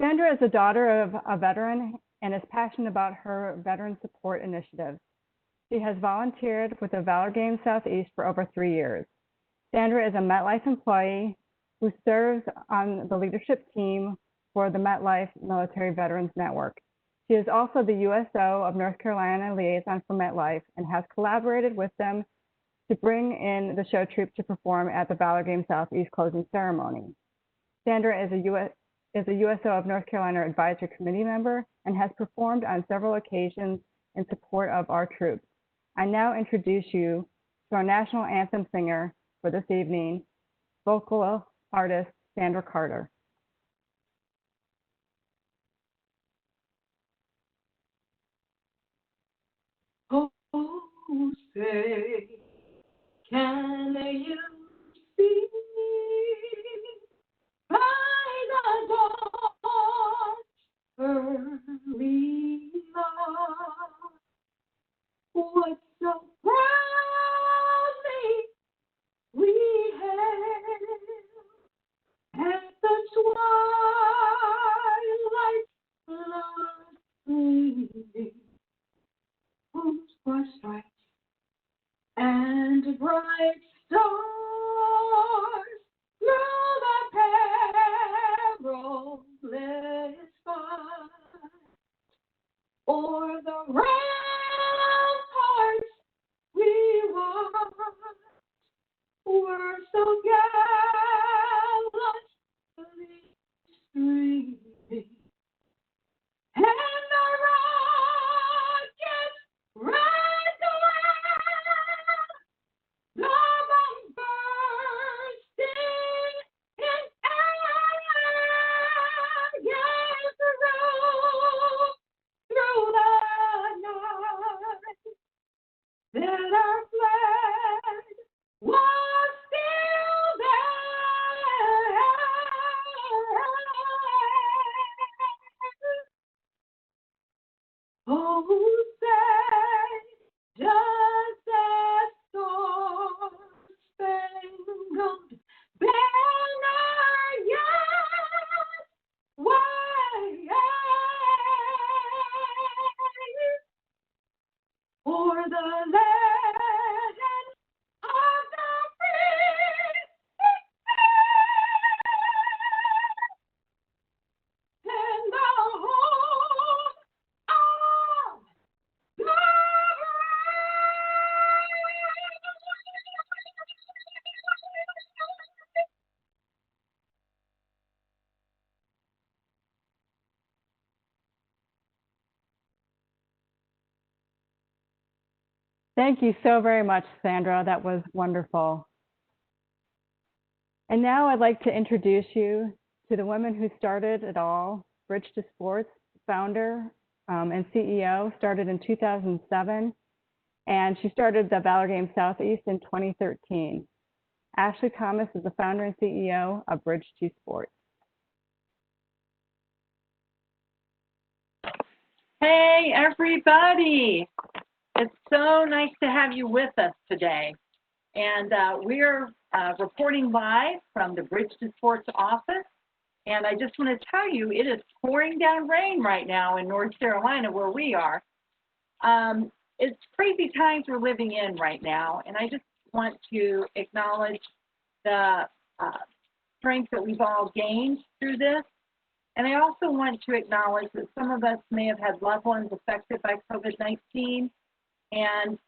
Sandra is the daughter of a veteran and is passionate about her veteran support initiatives. She has volunteered with the Valor Games Southeast for over 3 years. Sandra is a MetLife employee who serves on the leadership team for the MetLife Military Veterans Network. She is also the USO of North Carolina liaison for MetLife and has collaborated with them to bring in the show troupe to perform at the Valor Games Southeast closing ceremony. Sandra is a USO of North Carolina Advisory Committee member and has performed on several occasions in support of our troops. I now introduce you to our National Anthem singer for this evening, vocal artist Sandra Carter. Oh, say, can you see by the dawn's early light what so proudly we hailed at the twilight's last gleaming, whose broad stripes and bright stars through the perilous fight o'er the ramparts we watched were so gallantly streaming, and the rockets red glare, the bomb bursting in air, yes, through the night, that our flag was still there. Oh, say, does that star-spangled banner yet wave o'er the land of the free and the home of the brave? Thank you so very much, Sandra. That was wonderful. And now I'd like to introduce you to the woman who started it all, Bridge to Sports, founder and CEO, started in 2007, and she started the Valor Games Southeast in 2013. Ashley Thomas is the founder and CEO of Bridge to Sports. Hey, everybody. It's so nice to have you with us today. And we're reporting live from the Bridge to Sports office. And I just want to tell you, it is pouring down rain right now in North Carolina where we are. It's crazy times we're living in right now. And I just want to acknowledge the strength that we've all gained through this. And I also want to acknowledge that some of us may have had loved ones affected by COVID-19. And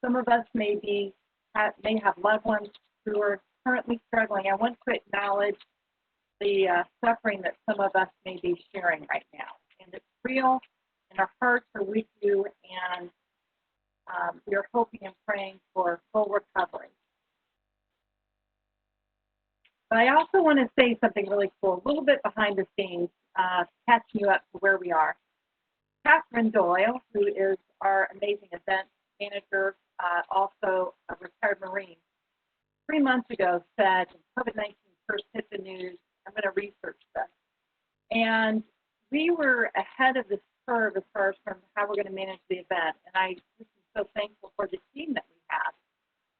some of us may have loved ones who are currently struggling. I want to acknowledge the suffering that some of us may be sharing right now. And it's real, and our hearts are with you, and we are hoping and praying for full recovery. But I also want to say something really cool, a little bit behind the scenes, catching you up to where we are. Catherine Doyle, who is our amazing event manager, also a retired Marine, 3 months ago said, when COVID-19 first hit the news, I'm going to research this. And we were ahead of this curve as far as from how we're going to manage the event. And I just am so thankful for the team that we have.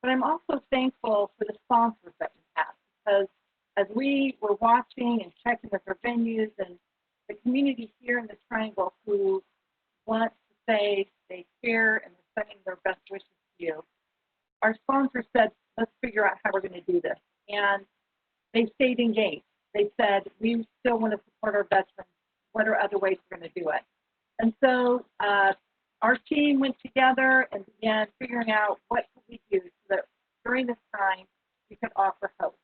But I'm also thankful for the sponsors that we have, because as we were watching and checking with our venues and the community here in the Triangle who want to say they care and they're sending their best wishes to you, our sponsor said, let's figure out how we're going to do this. And they stayed engaged. They said, we still want to support our veterans. What are other ways we're going to do it? And so our team went together and began figuring out what could we do so that during this time we could offer hope.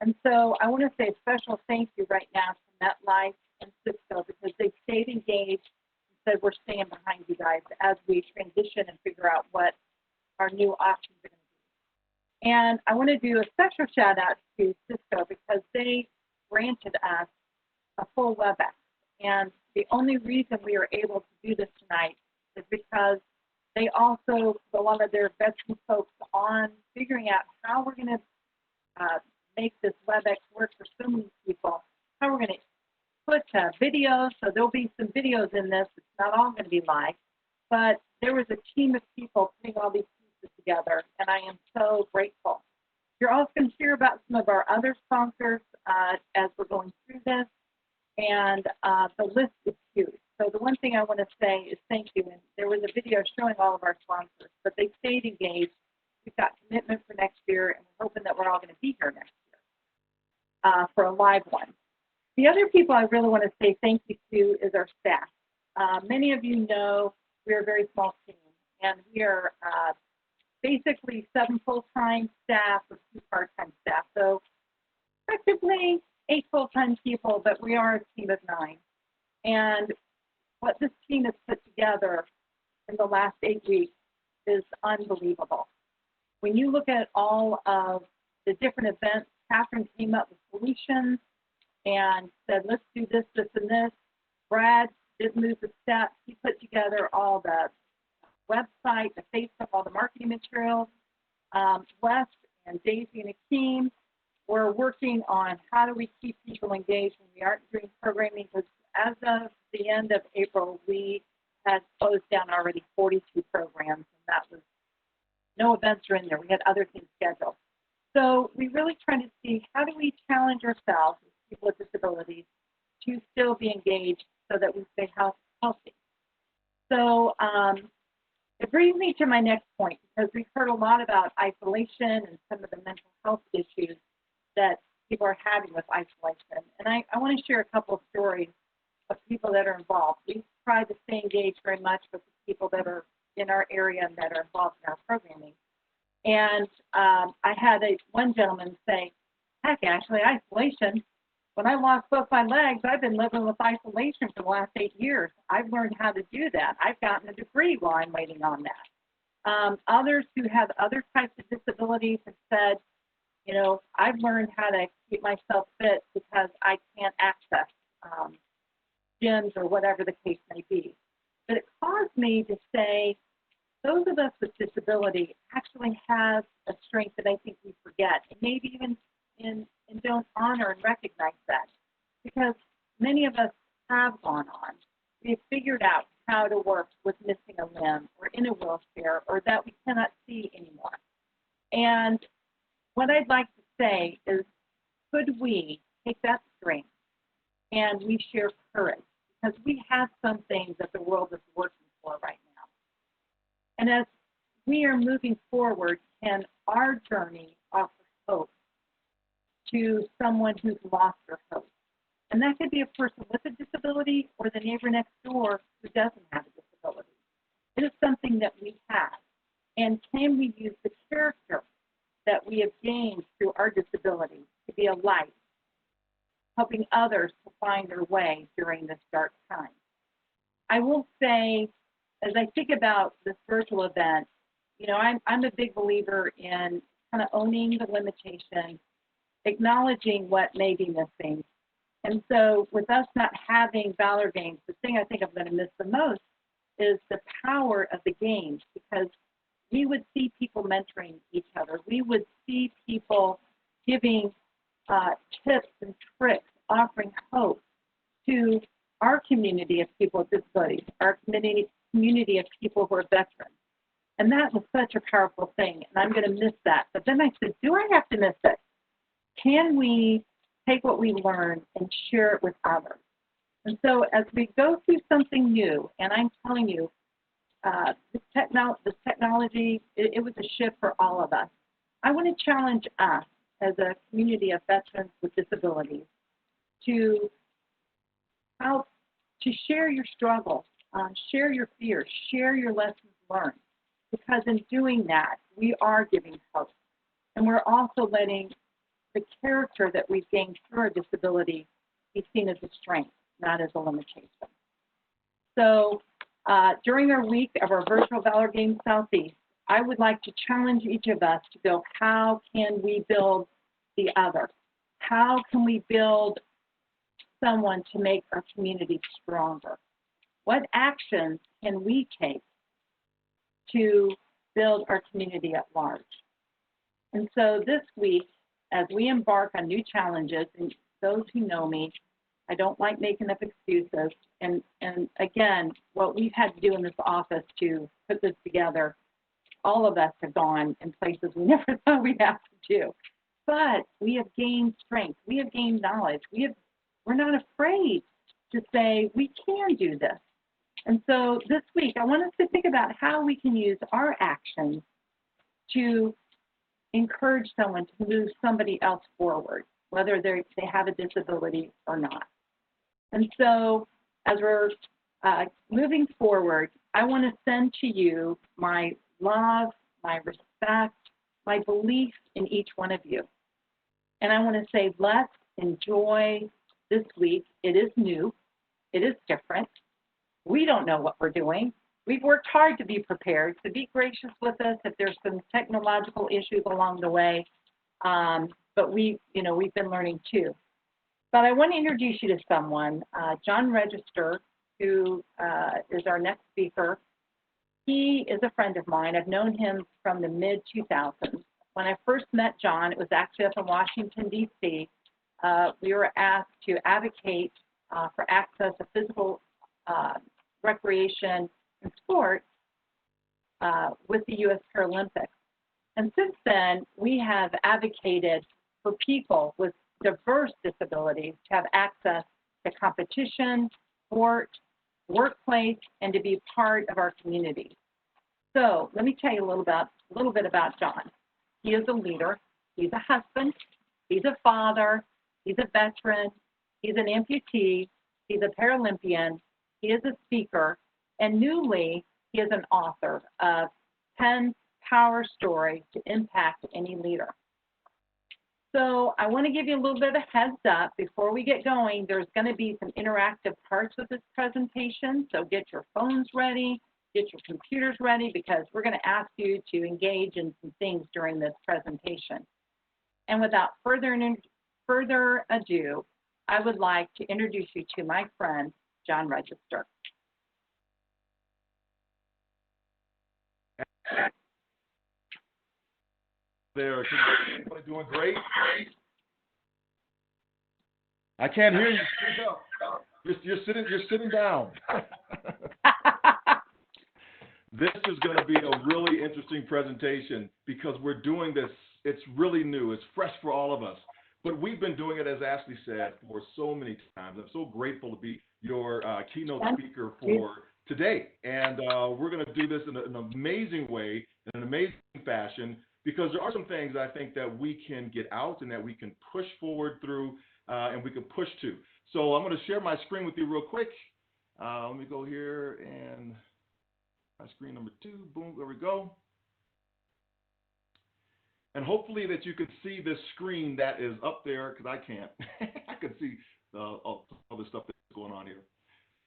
And so I want to say a special thank you right now to MetLife and Cisco because they stayed engaged and said we're staying behind you guys as we transition and figure out what our new options are going to be. And I want to do a special shout out to Cisco because they granted us a full WebEx. And the only reason we are able to do this tonight is because they also, a lot of their veteran folks on figuring out how we're going to make this WebEx work for so many people, how we're going to put videos, so there'll be some videos in this, it's not all going to be live, but there was a team of people putting all these pieces together, and I am so grateful. You're also going to hear about some of our other sponsors as we're going through this, and the list is huge. So the one thing I want to say is thank you, and there was a video showing all of our sponsors, but they stayed engaged. We've got commitment for next year, and we're hoping that we're all going to be here next year for a live one. The other people I really want to say thank you to is our staff. Many of you know we're a very small team, and we are basically 7 full-time staff with 2 part-time staff. So effectively 8 full-time people, but we are a team of 9. And what this team has put together in the last 8 weeks is unbelievable. When you look at all of the different events, Catherine came up with solutions and said, let's do this, this, and this. Brad did move the steps. He put together all the website, the Facebook, all the marketing materials. Wes and Daisy and Akeem were working on how do we keep people engaged when we aren't doing programming, because as of the end of April, we had closed down already 42 programs, and that was no events are in there. We had other things scheduled. So we really try to see how do we challenge ourselves as people with disabilities to still be engaged so that we stay healthy. So it brings me to my next point, because we've heard a lot about isolation and some of the mental health issues that people are having with isolation. And I want to share a couple of stories of people that are involved. We've tried to stay engaged very much with the people that are in our area and that are involved in our programming. And I had one gentleman say, heck, Ashley, isolation. When I lost both my legs, I've been living with isolation for the last 8 years. I've learned how to do that. I've gotten a degree while I'm waiting on that. Others who have other types of disabilities have said, you know, I've learned how to keep myself fit because I can't access gyms or whatever the case may be. But it caused me to say, those of us with disability actually have a strength that I think we forget, and maybe even and don't honor and recognize that, because many of us have gone on. We've figured out how to work with missing a limb or in a wheelchair or that we cannot see anymore. And what I'd like to say is, could we take that strength and we share courage? Because we have some things that the world is working for right now. And as we are moving forward, can our journey offer hope to someone who's lost their hope? And that could be a person with a disability or the neighbor next door who doesn't have a disability. It is something that we have. And can we use the character that we have gained through our disability to be a light, helping others to find their way during this dark time? I will say, as I think about this virtual event, you know, I'm a big believer in kind of owning the limitation, acknowledging what may be missing. And so with us not having Valor Games, the thing I think I'm going to miss the most is the power of the games, because we would see people mentoring each other. We would see people giving tips and tricks, offering hope to our community of people with disabilities, our community of people who are veterans. And that was such a powerful thing, and I'm going to miss that. But then I said, do I have to miss it? Can we take what we learned and share it with others? And so as we go through something new, and I'm telling you, this technology, it was a shift for all of us. I want to challenge us as a community of veterans with disabilities to share your struggles, share your fears, share your lessons learned, because in doing that, we are giving hope. And we're also letting the character that we've gained through our disability be seen as a strength, not as a limitation. So during our week of our Virtual Valor Games Southeast, I would like to challenge each of us to go, how can we build the other? How can we build someone to make our community stronger? What actions can we take to build our community at large? And so this week, as we embark on new challenges, and those who know me, I don't like making up excuses. And again, what we've had to do in this office to put this together, all of us have gone in places we never thought we'd have to do. But we have gained strength. We have gained knowledge. We're not afraid to say we can do this. And so this week, I want us to think about how we can use our actions to encourage someone to move somebody else forward, whether they have a disability or not. And so as we're moving forward, I want to send to you my love, my respect, my belief in each one of you. And I want to say, let's enjoy this week. It is new. It is different. We don't know what we're doing. We've worked hard to be prepared, so be gracious with us if there's some technological issues along the way. But we've been learning too. But I want to introduce you to someone, John Register, who is our next speaker. He is a friend of mine. I've known him from the mid-2000s. When I first met John, it was actually up in Washington, D.C. We were asked to advocate for access to physical recreation and sport with the U.S. Paralympics. And since then, we have advocated for people with diverse disabilities to have access to competition, sport, workplace, and to be part of our community. So let me tell you a little bit about John. He is a leader. He's a husband. He's a father. He's a veteran. He's an amputee. He's a Paralympian. He is a speaker. And newly, he is an author of 10 Power Stories to Impact Any Leader. So I want to give you a little bit of a heads up before we get going. There's going to be some interactive parts of this presentation. So get your phones ready, get your computers ready, because we're going to ask you to engage in some things during this presentation. And without further ado, I would like to introduce you to my friend, John Register. There, everybody doing great? I can't hear you. You're sitting down. This is going to be a really interesting presentation because we're doing this. It's really new. It's fresh for all of us. But we've been doing it, as Ashley said, for so many times. I'm so grateful to be your keynote speaker for today. And we're going to do this in an amazing way, in an amazing fashion, because there are some things I think that we can get out and that we can push forward through and we can push to. So I'm going to share my screen with you real quick. Let me go here and my screen number 2. Boom, there we go. And hopefully that you can see this screen that is up there, because I can't. I can see all the stuff that's going on here.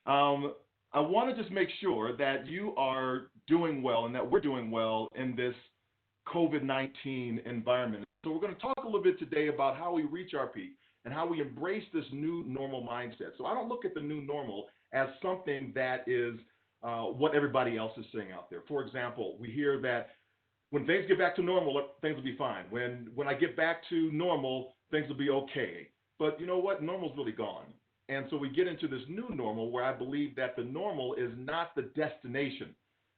I want to just make sure that you are doing well and that we're doing well in this COVID-19 environment. So we're going to talk a little bit today about how we reach our peak and how we embrace this new normal mindset. So I don't look at the new normal as something that is what everybody else is saying out there. For example, we hear that when things get back to normal, things will be fine. When I get back to normal, things will be okay. But you know what? Normal's really gone. And so we get into this new normal where I believe that the normal is not the destination.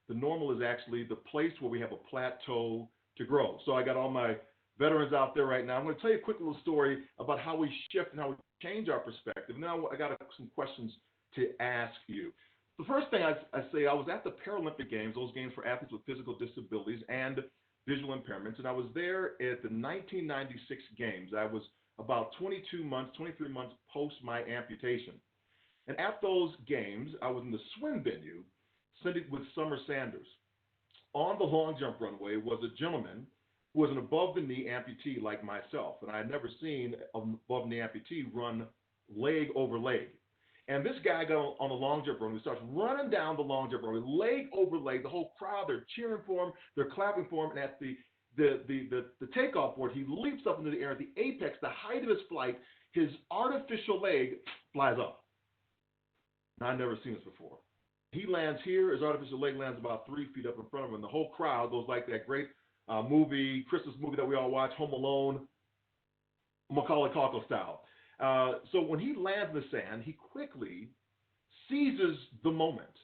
The normal is actually the place where we have a plateau to grow. So I got all my veterans out there right now. I'm going to tell you a quick little story about how we shift and how we change our perspective. Now, I got some questions to ask you. The first thing I say, I was at the Paralympic Games, those games for athletes with physical disabilities and visual impairments, and I was there at the 1996 Games. I was about 23 months post my amputation. And at those games, I was in the swim venue, sitting with Summer Sanders. On the long jump runway was a gentleman who was an above-the-knee amputee like myself, and I had never seen an above-the-knee amputee run leg over leg. And this guy got on the long jump runway, starts running down the long jump runway, leg over leg. The whole crowd, they're cheering for him, they're clapping for him, and at the takeoff board, he leaps up into the air at the apex, the height of his flight, his artificial leg flies up. Now, I've never seen this before. He lands here, his artificial leg lands about 3 feet up in front of him, and the whole crowd goes like that great Christmas movie that we all watch, Home Alone, Macaulay Culkin style. So when he lands in the sand, he quickly seizes the moment,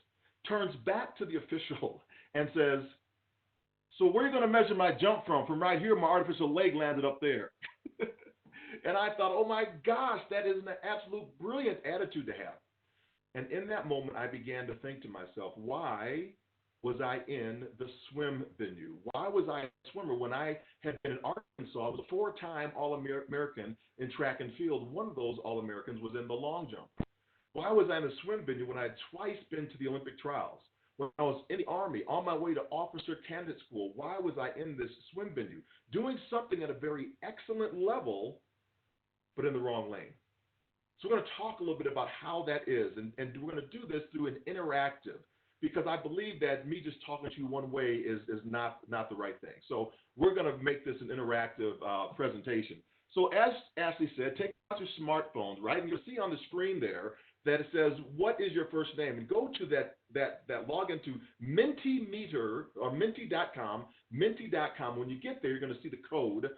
turns back to the official and says, "So where are you going to measure my jump from? From right here, my artificial leg landed up there." And I thought, oh my gosh, that is an absolute brilliant attitude to have. And in that moment, I began to think to myself, why was I in the swim venue? Why was I a swimmer when I had been in Arkansas? I was a 4-time All-American in track and field. One of those All-Americans was in the long jump. Why was I in the swim venue when I had twice been to the Olympic trials? When I was in the Army, on my way to officer candidate school, why was I in this swim venue? Doing something at a very excellent level, but in the wrong lane. So we're going to talk a little bit about how that is, and we're going to do this through an interactive, because I believe that me just talking to you one way is not the right thing. So we're going to make this an interactive presentation. So as Ashley said, take out your smartphones, right? And you'll see on the screen there that it says, what is your first name? And go to that log into Mentimeter or Menti.com. Menti.com. When you get there, you're going to see the code,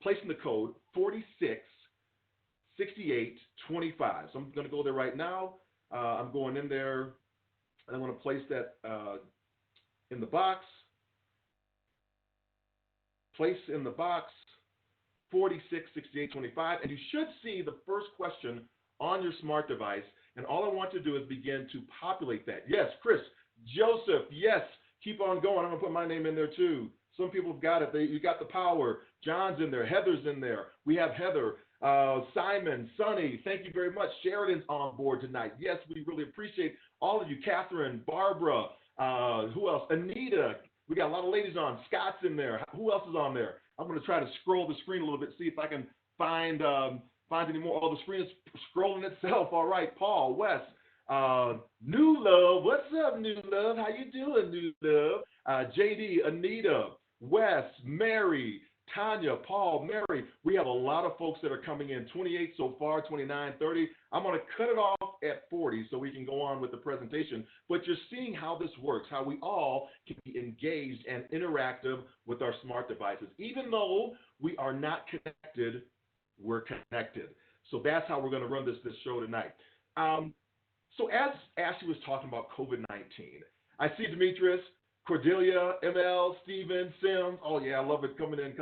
placing the code 466825. So I'm going to go there right now. I'm going in there, and I'm going to place that in the box. Place in the box 466825, and you should see the first question on your smart device, and all I want to do is begin to populate that. Yes, Chris, Joseph, yes, keep on going. I'm going to put my name in there too. Some people have got it. You got the power. John's in there. Heather's in there. We have Heather, Simon, Sonny, thank you very much. Sheridan's on board tonight. Yes, we really appreciate all of you. Catherine, Barbara, who else? Anita. We got a lot of ladies on. Scott's in there. Who else is on there? I'm going to try to scroll the screen a little bit, see if I can find any more. Oh, the screen is scrolling itself. All right, Paul, Wes, New Love. What's up, New Love? How you doing, New Love? JD, Anita, Wes, Mary, Tanya, Paul, Mary. We have a lot of folks that are coming in. 28 so far, 29, 30. I'm going to cut it off at 40 so we can go on with the presentation. But you're seeing how this works, how we all can be engaged and interactive with our smart devices. Even though we are not connected, we're connected. So that's how we're going to run this show tonight. So as Ashley was talking about COVID-19, I see Demetrius, Cordelia, ML, Steven, Sims. Oh, yeah, I love it. Coming in.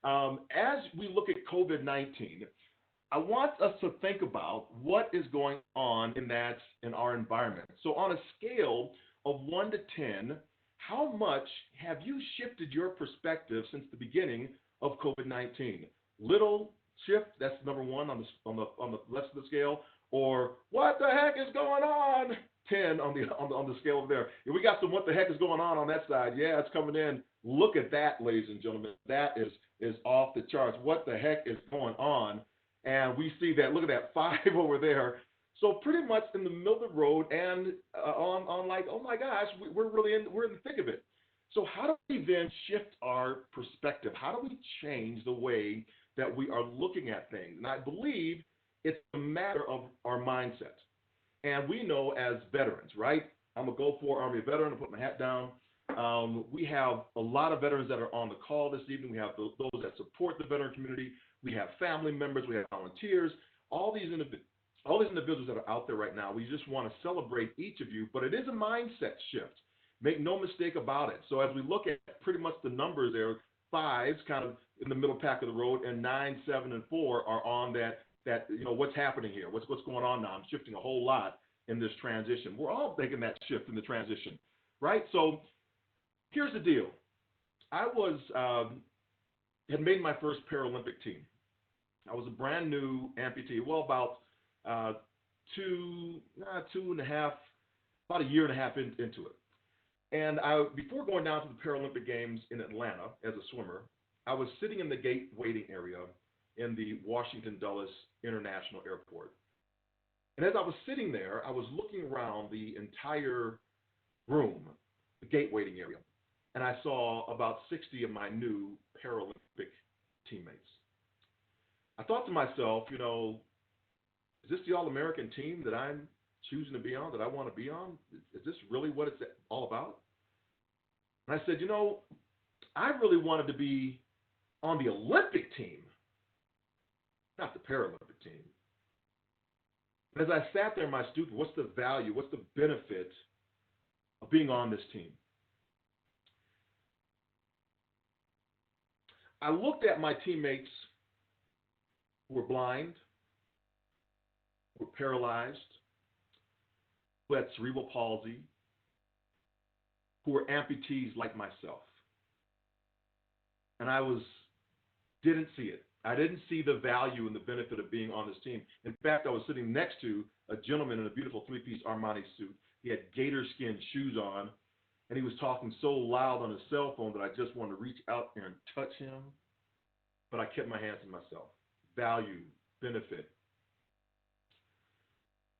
As we look at COVID-19, I want us to think about what is going on in our environment. So on a scale of 1 to 10, how much have you shifted your perspective since the beginning of COVID-19? Little shift, that's number 1 on the left of the scale, or what the heck is going on? 10 on the scale over there. If we got some what the heck is going on that side, yeah, it's coming in. Look at that, ladies and gentlemen. That is off the charts. What the heck is going on? And we see that. Look at that 5 over there. So pretty much in the middle of the road, and on like, oh my gosh, we're in the thick of it. So how do we then shift our perspective? How do we change the way that we are looking at things? And I believe it's a matter of our mindset. And we know as veterans, right? I'm a Gulf War Army veteran. I put my hat down. We have a lot of veterans that are on the call this evening. We have those that support the veteran community. We have family members. We have volunteers. All these individuals that are out there right now, we just want to celebrate each of you. But it is a mindset shift. Make no mistake about it. So as we look at pretty much the numbers there, 5s kind of in the middle pack of the road, and 9, 7, and 4 are on that what's happening here? What's going on now? I'm shifting a whole lot in this transition. We're all making that shift in the transition, right? So here's the deal. I had made my first Paralympic team. I was a brand new amputee, about about a year and a half into it. And before going down to the Paralympic Games in Atlanta as a swimmer, I was sitting in the gate waiting area in the Washington Dulles International Airport. And as I was sitting there, I was looking around the entire room, the gate waiting area, and I saw about 60 of my new Paralympic teammates. I thought to myself, is this the All-American team that I'm choosing to be on, that I want to be on? Is this really what it's all about? And I said, I really wanted to be on the Olympic team, not the Paralympic team. And as I sat there, my student, what's the value, what's the benefit of being on this team? I looked at my teammates who were blind, who were paralyzed, who had cerebral palsy, who were amputees like myself. And I didn't see it. I didn't see the value and the benefit of being on this team. In fact, I was sitting next to a gentleman in a beautiful three-piece Armani suit. He had gator skin shoes on, and he was talking so loud on his cell phone that I just wanted to reach out there and touch him. But I kept my hands to myself. Value, benefit.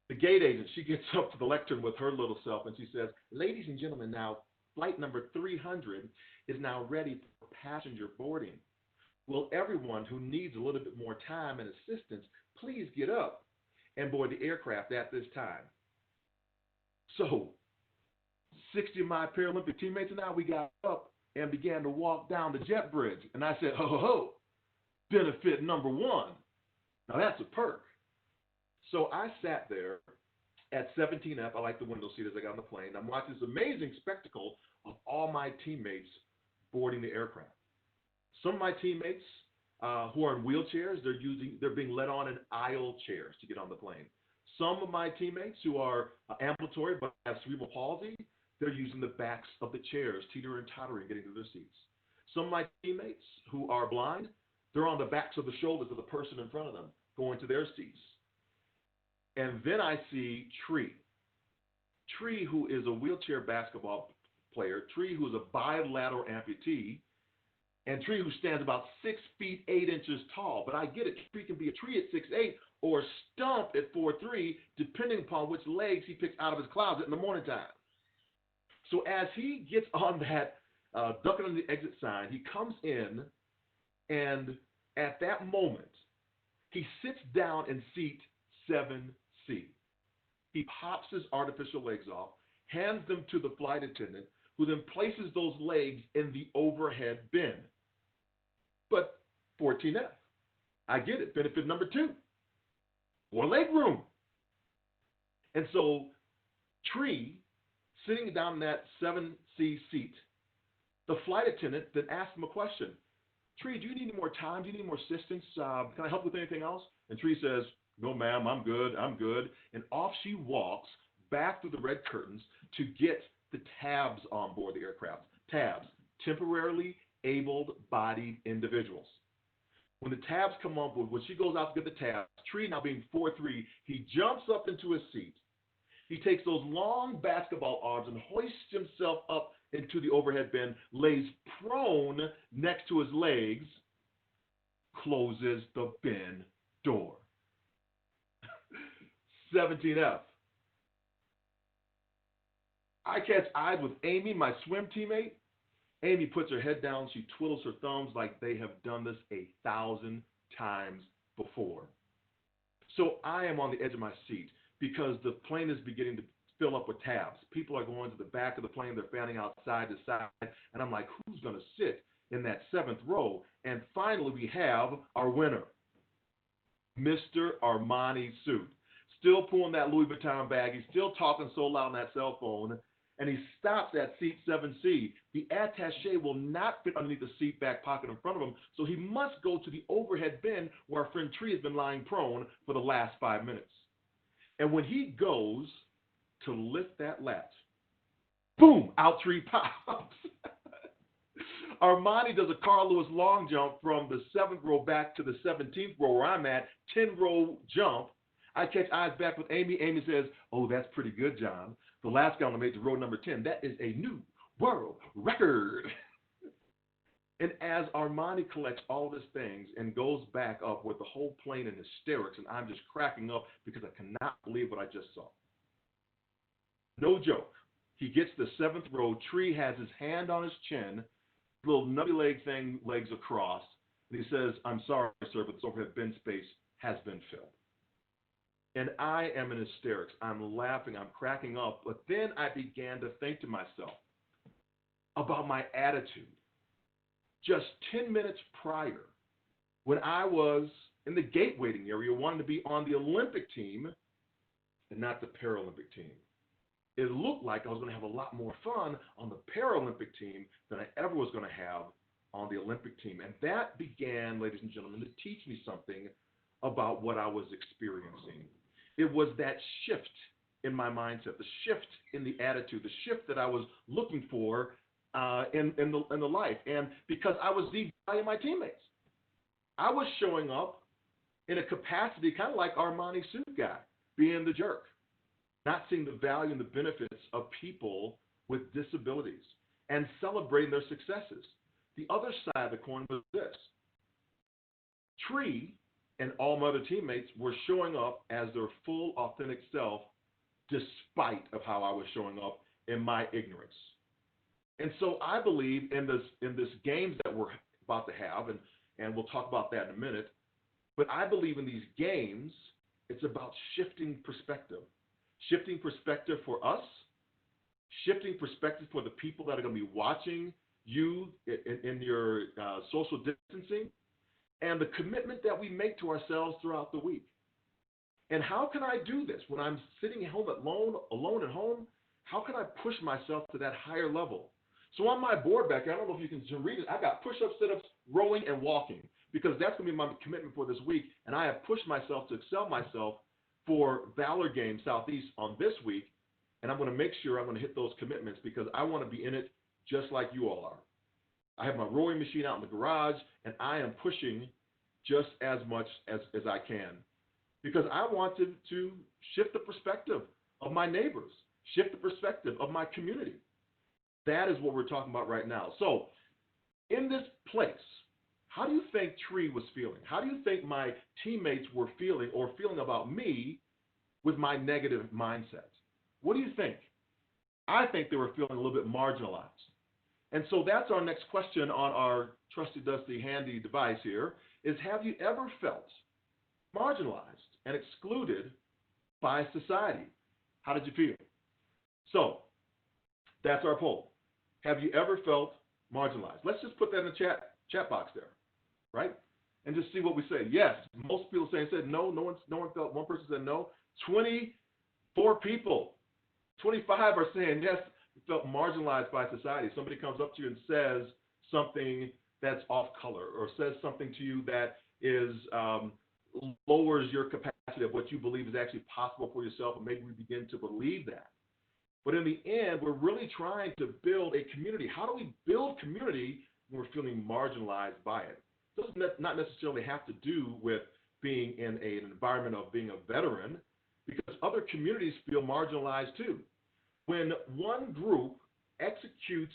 The gate agent, she gets up to the lectern with her little self, and she says, "Ladies and gentlemen, now flight number 300 is now ready for passenger boarding. Will everyone who needs a little bit more time and assistance please get up and board the aircraft at this time?" So 60 of my Paralympic teammates and I, we got up and began to walk down the jet bridge. And I said, ho, ho, ho, benefit number one. Now that's a perk. So I sat there at 17F. I like the window seat as I got on the plane. I'm watching this amazing spectacle of all my teammates boarding the aircraft. Some of my teammates who are in wheelchairs, they're being led on in aisle chairs to get on the plane. Some of my teammates who are ambulatory but have cerebral palsy, they're using the backs of the chairs, teetering and tottering, getting to their seats. Some of my teammates who are blind, they're on the backs of the shoulders of the person in front of them, going to their seats. And then I see Tree, who is a wheelchair basketball player, Tree, who is a bilateral amputee, and Tree, who stands about 6 feet 8 inches tall. But I get it. Tree can be a tree at 6'8" or stump at 4'3", depending upon which legs he picks out of his closet in the morning time. So as he gets on that ducking on the exit sign, he comes in, and at that moment, he sits down in seat 7C. He pops his artificial legs off, hands them to the flight attendant, who then places those legs in the overhead bin. But 14F, I get it. Benefit number 2, more leg room. And so Tree, sitting down in that 7C seat, the flight attendant then asks him a question. Tree, do you need any more time? Do you need more assistance? Can I help with anything else? And Tree says, no, ma'am, I'm good. And off she walks back through the red curtains to get the tabs on board the aircraft. Tabs, temporarily able-bodied individuals. When the tabs come on board, when she goes out to get the tabs, Tree, now being 4'3", he jumps up into his seat. He takes those long basketball arms and hoists himself up into the overhead bin, lays prone next to his legs, closes the bin door. 17F. I catch eyes with Amy, my swim teammate. Amy puts her head down. She twiddles her thumbs like they have done this 1,000 times before. So I am on the edge of my seat because the plane is beginning to fill up with tabs. People are going to the back of the plane. They're fanning out side to side. And I'm like, who's going to sit in that 7th row? And finally, we have our winner, Mr. Armani suit. Still pulling that Louis Vuitton bag. He's still talking so loud on that cell phone. And he stops at seat 7C. The attaché will not fit underneath the seat back pocket in front of him, so he must go to the overhead bin where our friend Tree has been lying prone for the last 5 minutes. And when he goes to lift that latch, boom, out Tree pops. Armani does a Carl Lewis long jump from the 7th row back to the 17th row where I'm at, 10-row jump. I catch eyes back with Amy. Amy says, oh, that's pretty good, John. The last guy made to row number 10. That is a new world record. And as Armani collects all of his things and goes back up with the whole plane in hysterics, and I'm just cracking up because I cannot believe what I just saw. No joke. He gets the 7th row. Tree has his hand on his chin, little nubby leg thing, legs across, and he says, I'm sorry, sir, but this overhead bin space has been filled. And I am in hysterics. I'm laughing. I'm cracking up. But then I began to think to myself about my attitude. Just 10 minutes prior, when I was in the gate waiting area, wanting to be on the Olympic team and not the Paralympic team. It looked like I was going to have a lot more fun on the Paralympic team than I ever was going to have on the Olympic team. And that began, ladies and gentlemen, to teach me something about what I was experiencing. It was that shift in my mindset, the shift in the attitude, the shift that I was looking for in the life. And because I was devaluing my teammates, I was showing up in a capacity kind of like Armani suit guy, being the jerk, not seeing the value and the benefits of people with disabilities and celebrating their successes. The other side of the coin was this. Tree and all my other teammates were showing up as their full, authentic self despite of how I was showing up in my ignorance. And so I believe in this games that we're about to have, and we'll talk about that in a minute, but I believe in these games, it's about shifting perspective. Shifting perspective for us, shifting perspective for the people that are going to be watching you in your social distancing, and the commitment that we make to ourselves throughout the week. And how can I do this when I'm sitting at home alone at home? How can I push myself to that higher level? So on my board back here, I don't know if you can read it, I got push-ups, sit-ups, rowing, and walking, because that's going to be my commitment for this week. And I have pushed myself to excel myself for Valor Games Southeast on this week, and I'm going to make sure I'm going to hit those commitments because I want to be in it just like you all are. I have my rowing machine out in the garage, and I am pushing just as much as I can because I want to shift the perspective of my neighbors, shift the perspective of my community. That is what we're talking about right now. So in this place, how do you think Tree was feeling? How do you think my teammates were feeling or feeling about me with my negative mindset? What do you think? I think they were feeling a little bit marginalized. And so that's our next question on our trusty, dusty, handy device here is, have you ever felt marginalized and excluded by society? How did you feel? So that's our poll. Have you ever felt marginalized? Let's just put that in the chat box there, right? And just see what we say. Yes, most people said no. No one felt. One person said no. 24 people, 25 are saying yes. Felt marginalized by society. Somebody comes up to you and says something that's off color, or says something to you that is lowers your capacity of what you believe is actually possible for yourself, and maybe we begin to believe that. But in the end, we're really trying to build a community. How do we build community when we're feeling marginalized by it? It doesn't not necessarily have to do with being in an environment of being a veteran, because other communities feel marginalized too. When one group executes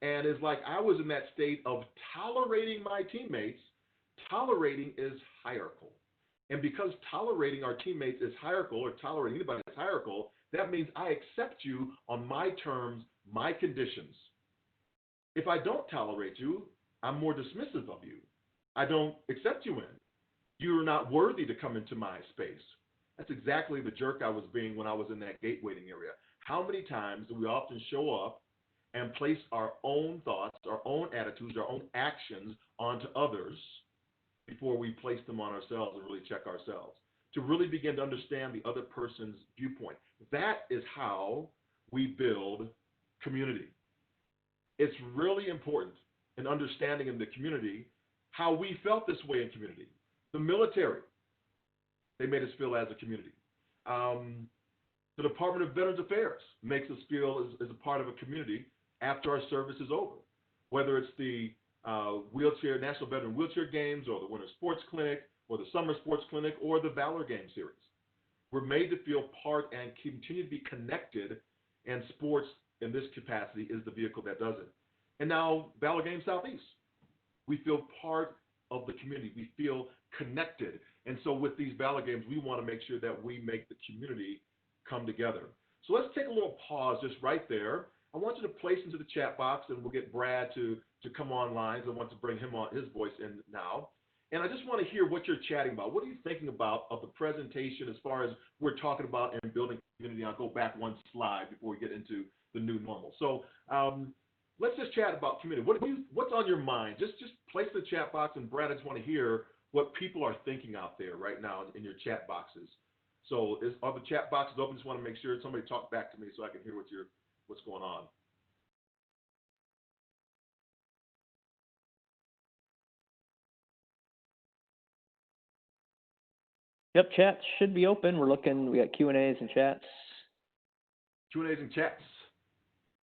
and is like I was in that state of tolerating my teammates, tolerating is hierarchical. And because tolerating our teammates is hierarchical, or tolerating anybody is hierarchical, that means I accept you on my terms, my conditions. If I don't tolerate you, I'm more dismissive of you. I don't accept you in. You're not worthy to come into my space. That's exactly the jerk I was being when I was in that gate waiting area. How many times do we often show up and place our own thoughts, our own attitudes, our own actions onto others before we place them on ourselves and really check ourselves, to really begin to understand the other person's viewpoint? That is how we build community. it's really important in understanding in the community how we felt this way in community. The military, they made us feel as a community. The Department of Veterans Affairs makes us feel as a part of a community after our service is over. Whether it's the National Veteran Wheelchair Games, or the Winter Sports Clinic, or the Summer Sports Clinic, or the Valor Games series. We're made to feel part and continue to be connected, and sports in this capacity is the vehicle that does it. And now Valor Games Southeast, we feel part of the community. We feel connected. And so with these Valor Games, we want to make sure that we make the community come together. So let's take a little pause just right there. I want you to place into the chat box, and we'll get Brad to come online. So I want to bring him on, his voice in now. And I just want to hear what you're chatting about. What are you thinking about of the presentation as far as we're talking about and building community? I'll go back one slide before we get into the new normal. So let's just chat about community. What's on your mind? Just place in the chat box, and Brad, I just want to hear what people are thinking out there right now in your chat boxes. So are the chat boxes open? Just want to make sure somebody talk back to me so I can hear what's going on. Yep, chats should be open. We got Q&As and chats. Q&As and chats.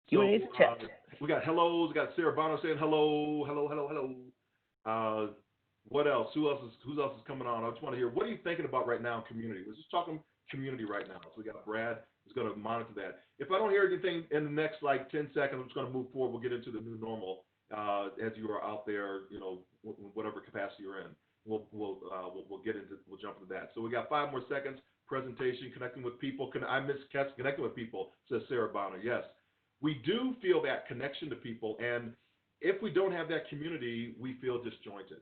Q&As and chats. We got hellos. We got Sarah Bono saying hello, hello, hello, hello. What else? Who else is coming on? I just want to hear, what are you thinking about right now in community? We're just talking community right now. So we got Brad who's going to monitor that. If I don't hear anything in the next 10 seconds, I'm just going to move forward. We'll get into the new normal as you are out there, whatever capacity you're in. We'll jump into that. So we got 5 more seconds. Presentation, connecting with people. I miss connecting with people, says Sarah Bonner. Yes, we do feel that connection to people, and if we don't have that community, we feel disjointed.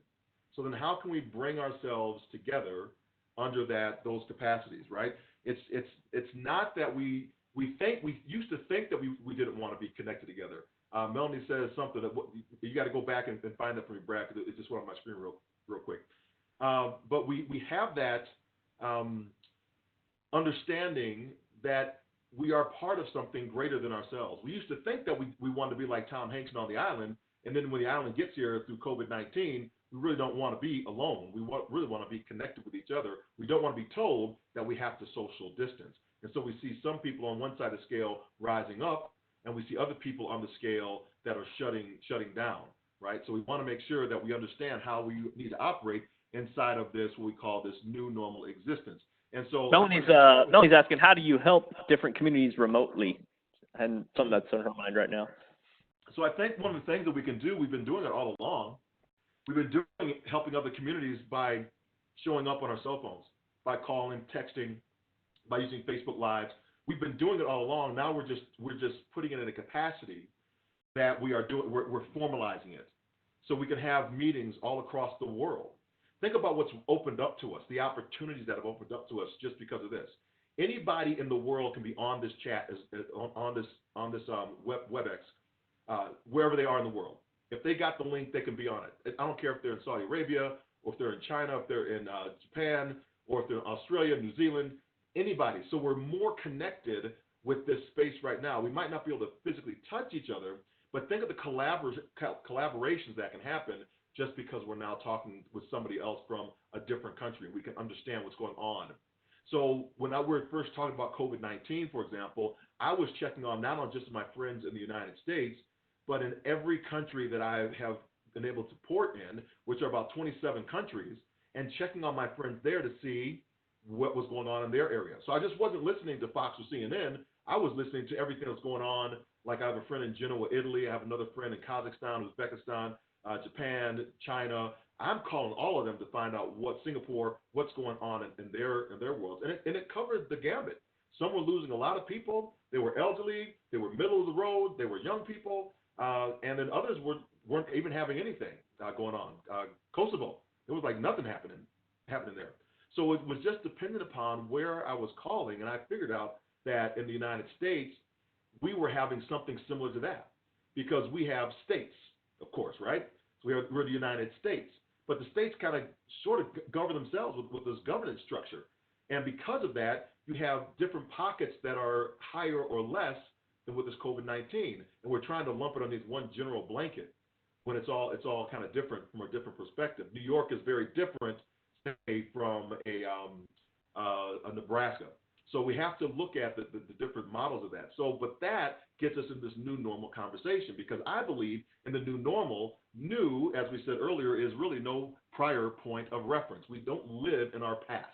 So then how can we bring ourselves together under those capacities, right? It's not that we used to think that we didn't want to be connected together. Melanie says something that you got to go back and find that for me, Brad, because it just went on my screen real quick. But we have that understanding that we are part of something greater than ourselves. We used to think that we wanted to be like Tom Hanks on the island, and then when the island gets here through COVID-19, we really don't want to be alone. We really want to be connected with each other. We don't want to be told that we have to social distance. And so we see some people on one side of the scale rising up, and we see other people on the scale that are shutting down, right? So we want to make sure that we understand how we need to operate inside of this, what we call this new normal existence. And so Melanie's asking, how do you help different communities remotely? And something that's on her mind right now. So I think one of the things that we can do, we've been doing it all along. We've been helping other communities by showing up on our cell phones, by calling, texting, by using Facebook Lives. We've been doing it all along. Now we're just putting it in a capacity that we're formalizing it, so we can have meetings all across the world. Think about what's opened up to us, the opportunities that have opened up to us just because of this. Anybody in the world can be on this chat, on this WebEx, wherever they are in the world. If they got the link, they can be on it. I don't care if they're in Saudi Arabia, or if they're in China, if they're in Japan, or if they're in Australia, New Zealand, anybody. So we're more connected with this space right now. We might not be able to physically touch each other, but think of the collaborations that can happen just because we're now talking with somebody else from a different country. We can understand what's going on. So when we were first talking about COVID-19, for example, I was checking on not only just my friends in the United States, but in every country that I have been able to port in, which are about 27 countries, and checking on my friends there to see what was going on in their area. So I just wasn't listening to Fox or CNN. I was listening to everything that was going on. Like I have a friend in Genoa, Italy. I have another friend in Kazakhstan, Uzbekistan, Japan, China. I'm calling all of them to find out Singapore, what's going on in their worlds. And it covered the gambit. Some were losing a lot of people. They were elderly. They were middle of the road. They were young people. And then others weren't even having anything going on. Kosovo, it was like nothing happening there. So it was just dependent upon where I was calling, and I figured out that in the United States, we were having something similar to that because we have states, of course, right? So we're the United States, but the states kind of sort of govern themselves with this governance structure. And because of that, you have different pockets that are higher or less with this COVID-19, and we're trying to lump it underneath one general blanket when it's all kind of different from a different perspective. New York is very different, say, from a Nebraska. So we have to look at the different models of that. So, but that gets us in this new normal conversation, because I believe in the new normal. New, as we said earlier, is really no prior point of reference. We don't live in our past.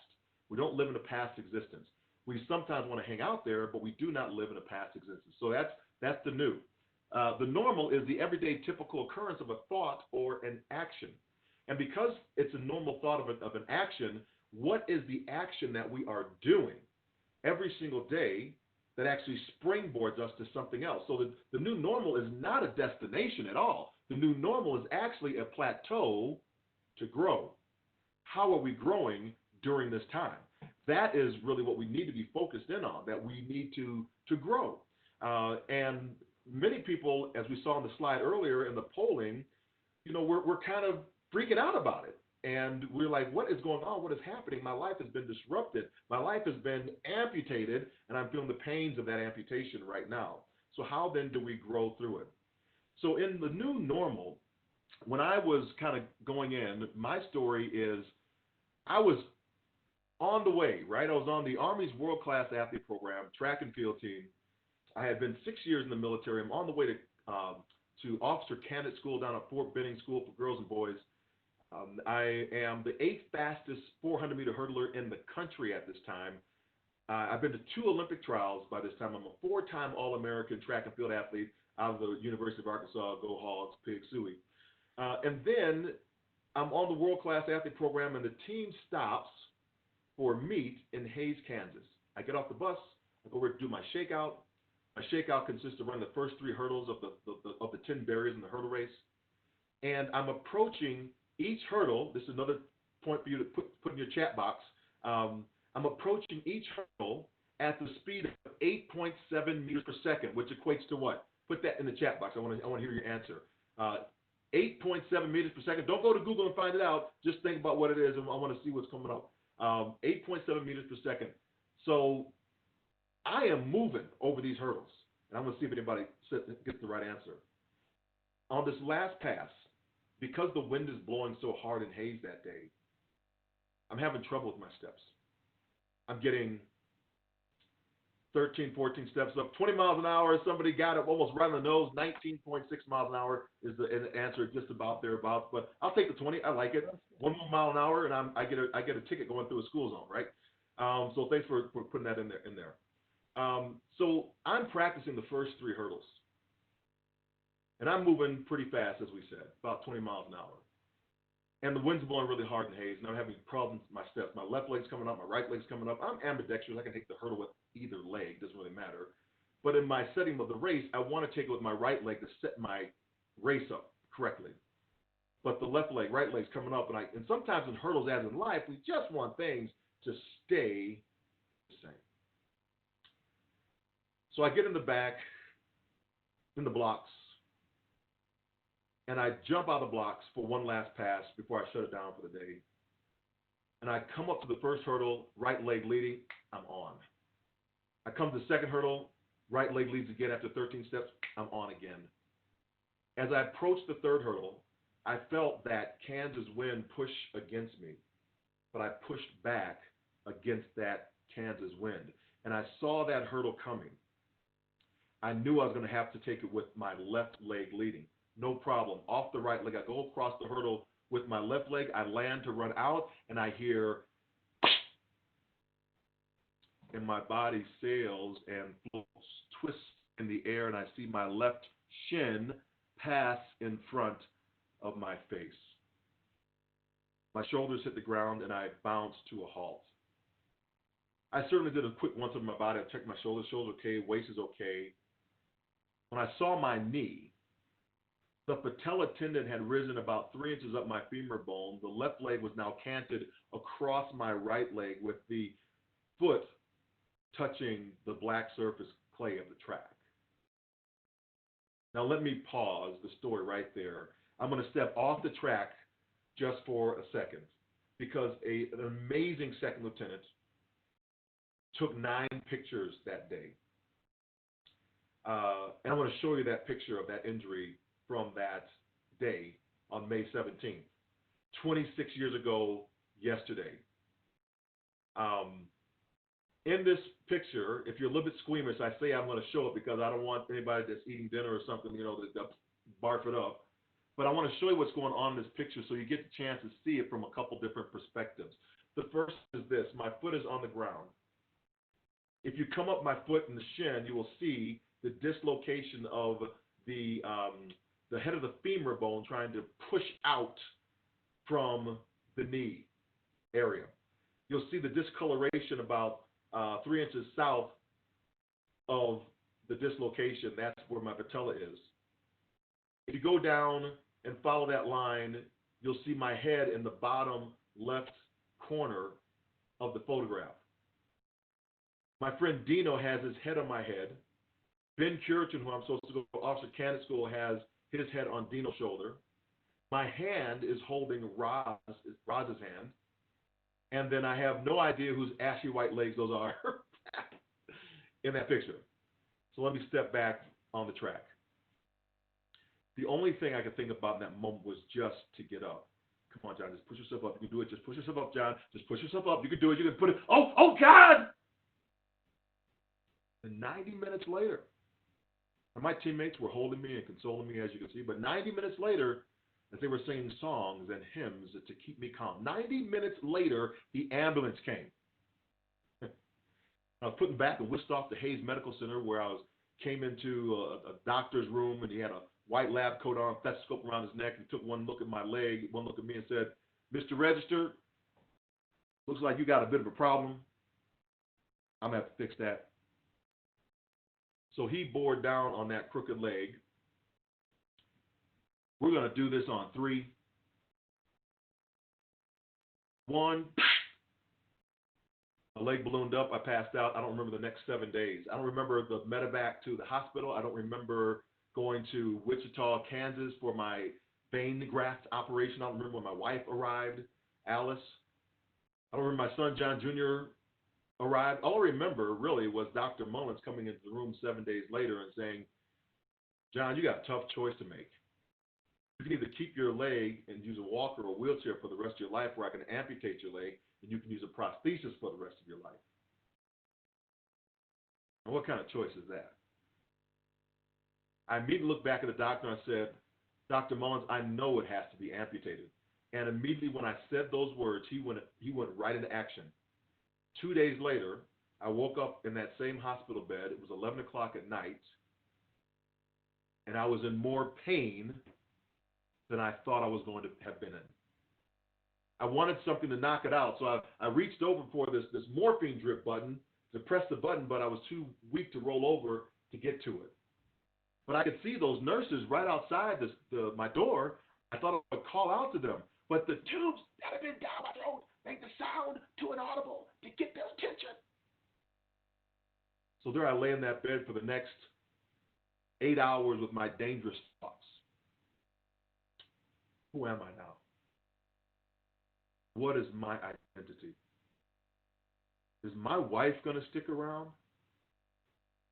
We don't live in a past existence. We sometimes want to hang out there, but we do not live in a past existence. So that's the new. The normal is the everyday typical occurrence of a thought or an action. And because it's a normal thought of an action, what is the action that we are doing every single day that actually springboards us to something else? So the new normal is not a destination at all. The new normal is actually a plateau to grow. How are we growing during this time? That is really what we need to be focused in on, that we need to grow. And many people, as we saw on the slide earlier in the polling, we're kind of freaking out about it. And we're like, what is going on? What is happening? My life has been disrupted. My life has been amputated, and I'm feeling the pains of that amputation right now. So how then do we grow through it? So in the new normal, when I was kind of going in, my story is I was on the way, right? I was on the Army's world-class athlete program, track and field team. I had been 6 years in the military. I'm on the way to officer candidate school down at Fort Benning School for Girls and Boys. I am the 8th fastest 400-meter hurdler in the country at this time. I've been to 2 Olympic trials by this time. I'm a 4-time All-American track and field athlete out of the University of Arkansas, Go Hogs, Pig Suey. And then I'm on the world-class athlete program, and the team stops for meet in Hays, Kansas. I get off the bus, I go over to do my shakeout. My shakeout consists of running the first 3 hurdles of the 10 barriers in the hurdle race. And I'm approaching each hurdle. This is another point for you to put in your chat box. I'm approaching each hurdle at the speed of 8.7 meters per second, which equates to what? Put that in the chat box. I want to hear your answer. 8.7 meters per second. Don't go to Google and find it out. Just think about what it is, and I want to see what's coming up. 8.7 meters per second. So I am moving over these hurdles, and I'm going to see if anybody gets the right answer. On this last pass, because the wind is blowing so hard in Hays that day, I'm having trouble with my steps. I'm getting 13, 14 steps up, 20 miles an hour. Somebody got it almost right on the nose. 19.6 miles an hour is the answer, just about thereabouts. But I'll take the 20. I like it. 1 more mile an hour, and I get a ticket going through a school zone, right? So thanks for putting that in there. So I'm practicing the first 3 hurdles. And I'm moving pretty fast, as we said, about 20 miles an hour. And the wind's blowing really hard in Hays, and I'm having problems with my steps. My left leg's coming up, my right leg's coming up. I'm ambidextrous. I can take the hurdle with either leg. Doesn't really matter. But in my setting of the race, I want to take it with my right leg to set my race up correctly. But the left leg, right leg's coming up, and sometimes in hurdles, as in life, we just want things to stay the same. So I get in the back, in the blocks, and I jump out of the blocks for one last pass before I shut it down for the day. And I come up to the first hurdle, right leg leading, I'm on. I come to the second hurdle, right leg leads again after 13 steps, I'm on again. As I approached the third hurdle, I felt that Kansas wind push against me, but I pushed back against that Kansas wind. And I saw that hurdle coming. I knew I was going to have to take it with my left leg leading. No problem. Off the right leg, I go across the hurdle with my left leg. I land to run out, and I hear, and my body sails and floats, twists in the air, and I see my left shin pass in front of my face. My shoulders hit the ground, and I bounced to a halt. I certainly did a quick once over my body. I checked my shoulders. Shoulders okay. Waist is okay. When I saw my knee, the patella tendon had risen about 3 inches up my femur bone. The left leg was now canted across my right leg with the foot touching the black surface clay of the track. Now let me pause the story right there. I'm going to step off the track just for a second, because an amazing second lieutenant took 9 pictures that day. And I want to show you that picture of that injury from that day on May 17th, 26 years ago yesterday. In this picture, if you're a little bit squeamish, I say I'm going to show it because I don't want anybody that's eating dinner or something, to barf it up. But I want to show you what's going on in this picture so you get the chance to see it from a couple different perspectives. The first is this: my foot is on the ground. If you come up my foot in the shin, you will see the dislocation of the head of the femur bone trying to push out from the knee area. You'll see the discoloration about 3 inches south of the dislocation. That's where my patella is. If you go down and follow that line, you'll see my head in the bottom left corner of the photograph. My friend Dino has his head on my head. Ben Curitan, who I'm supposed to go to Officer Candidate School, has his head on Dino's shoulder. My hand is holding Roz's hand. And then I have no idea whose ashy white legs those are in that picture. So let me step back on the track. The only thing I could think about in that moment was just to get up. Come on, John, just push yourself up. You can do it. Just push yourself up, John. Just push yourself up. You can do it. You can put it. Oh, God! And 90 minutes later, and my teammates were holding me and consoling me, as you can see, but 90 minutes later, as they were singing songs and hymns to keep me calm, 90 minutes later, the ambulance came. I was putting back and whisked off to Hayes Medical Center, where I came into a doctor's room, and he had a white lab coat on, stethoscope around his neck. He took one look at my leg, one look at me, and said, "Mr. Register, looks like you got a bit of a problem. I'm going to have to fix that." So he bore down on that crooked leg. We're going to do this on 3. 1. My leg ballooned up. I passed out. I don't remember the next 7 days. I don't remember the medevac to the hospital. I don't remember going to Wichita, Kansas for my vein graft operation. I don't remember when my wife arrived, Alice. I don't remember my son, John Jr., arrived. All I remember really was Dr. Mullins coming into the room 7 days later and saying, "John, you got a tough choice to make. You can either keep your leg and use a walker or a wheelchair for the rest of your life, or I can amputate your leg and you can use a prosthesis for the rest of your life." And what kind of choice is that? I immediately looked back at the doctor and I said, "Dr. Mullins, I know it has to be amputated." And immediately when I said those words, he went right into action. 2 days later, I woke up in that same hospital bed. It was 11 o'clock at night, and I was in more pain than I thought I was going to have been in. I wanted something to knock it out, so I reached over for this morphine drip button to press the button, but I was too weak to roll over to get to it. But I could see those nurses right outside my door. I thought I would call out to them, but the tubes that had been down my throat made the sound too inaudible to get their attention. So there I lay in that bed for the next 8 hours with my dangerous thoughts. Who am I now? What is my identity? Is my wife going to stick around?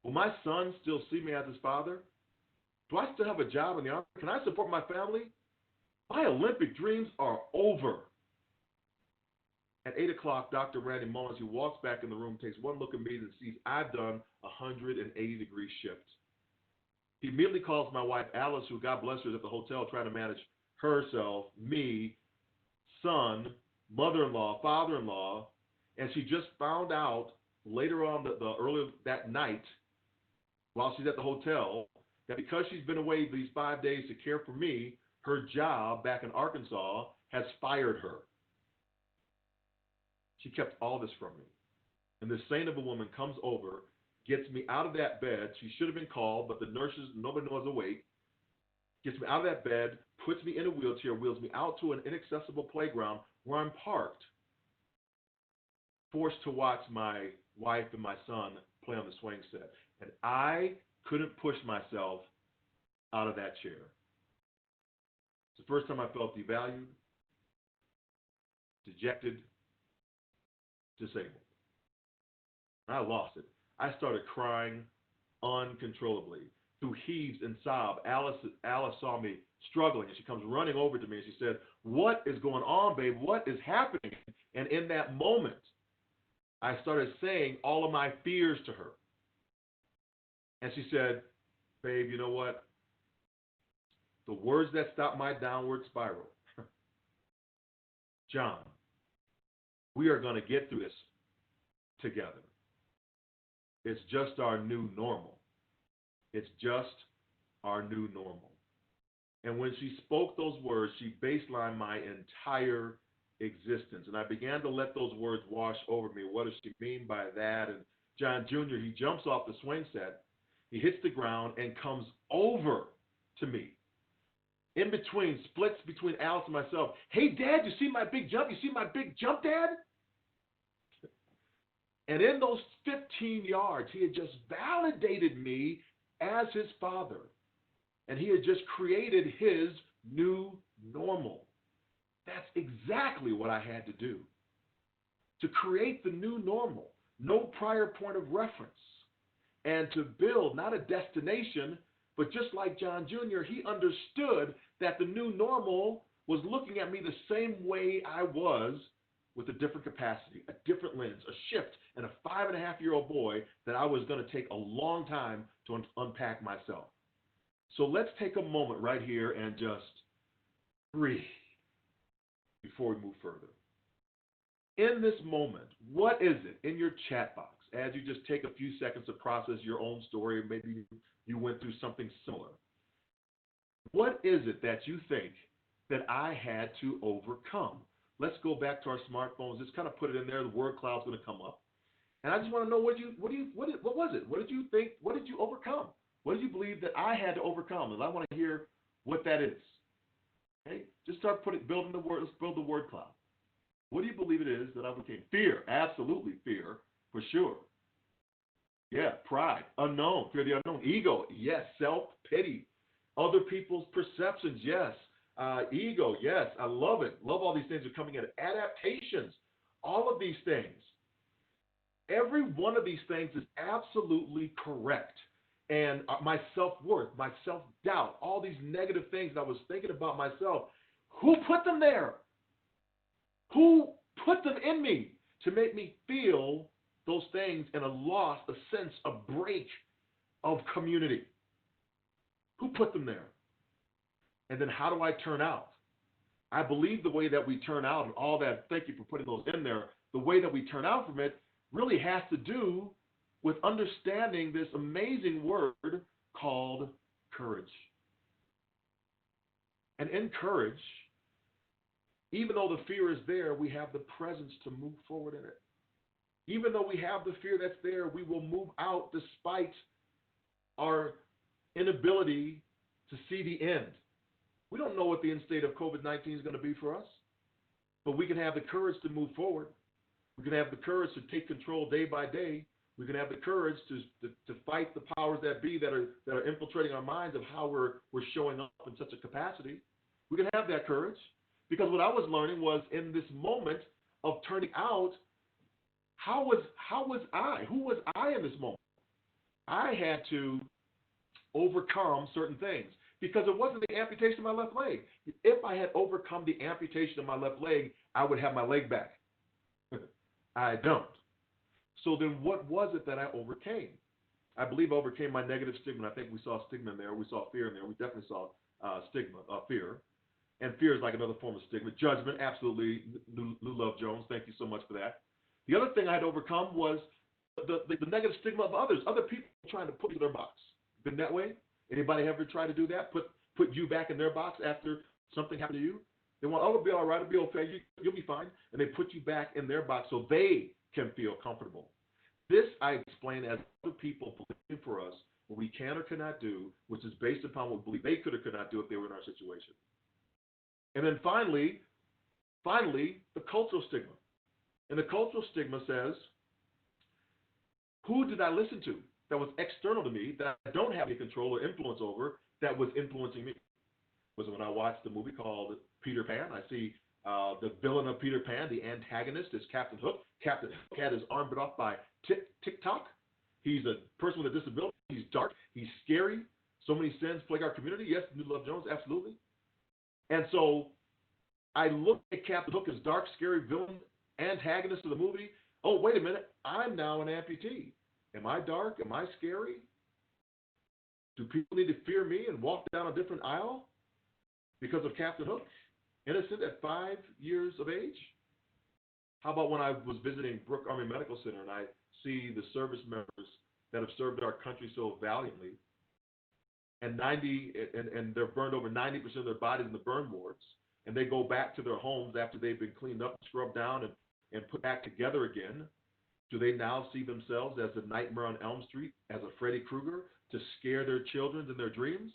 Will my son still see me as his father? Do I still have a job in the Army? Can I support my family? My Olympic dreams are over. At 8 o'clock, Dr. Randy Mullins, who walks back in the room, takes one look at me and sees I've done a 180-degree shift. He immediately calls my wife, Alice, who, God bless her, is at the hotel trying to manage herself, me, son, mother-in-law, father-in-law, and she just found out later on earlier that night, while she's at the hotel, that because she's been away these 5 days to care for me, her job back in Arkansas has fired her. She kept all this from me. And this saint of a woman comes over, gets me out of that bed. She should have been called, but the nurses, nobody knows awake. Gets me out of that bed, puts me in a wheelchair, wheels me out to an inaccessible playground where I'm parked, forced to watch my wife and my son play on the swing set. And I couldn't push myself out of that chair. It's the first time I felt devalued, dejected, disabled. I lost it. I started crying uncontrollably, through heaves and sobs. Alice saw me struggling, and she comes running over to me, and she said, "What is going on, babe? What is happening?" And in that moment, I started saying all of my fears to her. And she said, "Babe, you know what? The words that stopped my downward spiral, John, we are going to get through this together. It's just our new normal. It's just our new normal." And when she spoke those words, she baselined my entire existence. And I began to let those words wash over me. What does she mean by that? And John Jr., he jumps off the swing set. He hits the ground and comes over to me. In between, splits between Alice and myself. "Hey, Dad, you see my big jump? You see my big jump, Dad?" And in those 15 yards, he had just validated me as his father. And he had just created his new normal. That's exactly what I had to do. To create the new normal, no prior point of reference. And to build not a destination, but just like John Jr., he understood that the new normal was looking at me the same way I was, with a different capacity, a different lens, a shift, and a 5.5-year-old boy that I was going to take a long time to unpack myself. So let's take a moment right here and just breathe before we move further. In this moment, what is it in your chat box, as you just take a few seconds to process your own story, maybe you went through something similar? What is it that you think that I had to overcome? Let's go back to our smartphones. Just kind of put it in there. The word cloud's going to come up. And I just want to know, what was it? What did you think? What did you overcome? What did you believe that I had to overcome? And I want to hear what that is. Okay? Just start building the word. Let's build the word cloud. What do you believe it is that I overcame? Fear. Absolutely fear, for sure. Yeah, pride. Unknown. Fear of the unknown. Ego. Yes. Self-pity. Other people's perceptions. Yes. Ego, yes, I love it. Love all these things are coming in. Adaptations, all of these things. Every one of these things is absolutely correct. And my self-worth, my self-doubt, all these negative things that I was thinking about myself, who put them there? Who put them in me to make me feel those things and a loss, a sense, a break of community? Who put them there? And then how do I turn out? I believe the way that we turn out and all that, thank you for putting those in there, the way that we turn out from it really has to do with understanding this amazing word called courage. And in courage, even though the fear is there, we have the presence to move forward in it. Even though we have the fear that's there, we will move out despite our inability to see the end. We don't know what the end state of COVID-19 is going to be for us, but we can have the courage to move forward. We can have the courage to take control day by day. We can have the courage to fight the powers that be that are infiltrating our minds of how we're showing up in such a capacity. We can have that courage, because what I was learning was, in this moment of turning out, how was I? Who was I in this moment? I had to overcome certain things. Because it wasn't the amputation of my left leg. If I had overcome the amputation of my left leg, I would have my leg back. I don't. So then what was it that I overcame? I believe I overcame my negative stigma. I think we saw stigma in there. We saw fear in there. We definitely saw stigma, fear. And fear is like another form of stigma. Judgment, absolutely. Lou Love Jones, thank you so much for that. The other thing I had overcome was the negative stigma of others. Other people trying to put you in their box. Been that way? Anybody ever try to do that? Put you back in their box after something happened to you? They want, it'll be all right, it'll be okay, you'll be fine. And they put you back in their box so they can feel comfortable. This I explain as other people believe for us what we can or cannot do, which is based upon what we believe they could or could not do if they were in our situation. And then finally, the cultural stigma. And the cultural stigma says, who did I listen to that was external to me, that I don't have any control or influence over, that was influencing me? Was when I watched the movie called Peter Pan. I see the villain of Peter Pan, the antagonist, is Captain Hook. Captain Hook had his arm bit off by TikTok. He's a person with a disability. He's dark. He's scary. So many sins plague our community. Yes, New Love Jones, absolutely. And so I look at Captain Hook as dark, scary villain, antagonist of the movie. Oh, wait a minute. I'm now an amputee. Am I dark? Am I scary? Do people need to fear me and walk down a different aisle because of Captain Hook? Innocent at 5 years of age? How about when I was visiting Brooke Army Medical Center and I see the service members that have served our country so valiantly, and they're burned over 90% of their bodies in the burn wards, and they go back to their homes after they've been cleaned up, scrubbed down, and put back together again. Do they now see themselves as the Nightmare on Elm Street, as a Freddy Krueger, to scare their children in their dreams?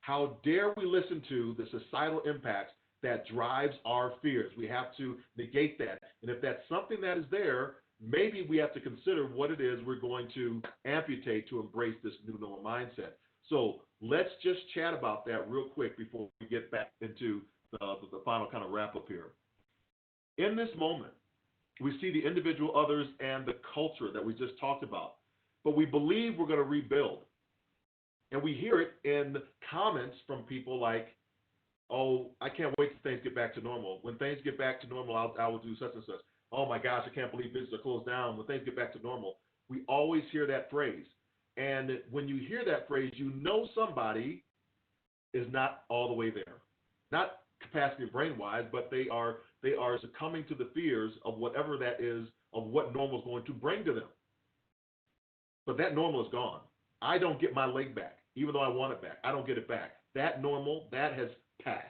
How dare we listen to the societal impacts that drives our fears? We have to negate that. And if that's something that is there, maybe we have to consider what it is we're going to amputate to embrace this new normal mindset. So let's just chat about that real quick before we get back into the final kind of wrap up here. In this moment, we see the individual, others, and the culture that we just talked about. But we believe we're going to rebuild. And we hear it in comments from people like, oh, I can't wait till things get back to normal. When things get back to normal, I will do such and such. Oh my gosh, I can't believe businesses are closed down. When things get back to normal, we always hear that phrase. And when you hear that phrase, you know somebody is not all the way there. Not capacity brain-wise, but they are succumbing to the fears of whatever that is, of what normal is going to bring to them. But that normal is gone. I don't get my leg back, even though I want it back. I don't get it back. That normal, that has passed.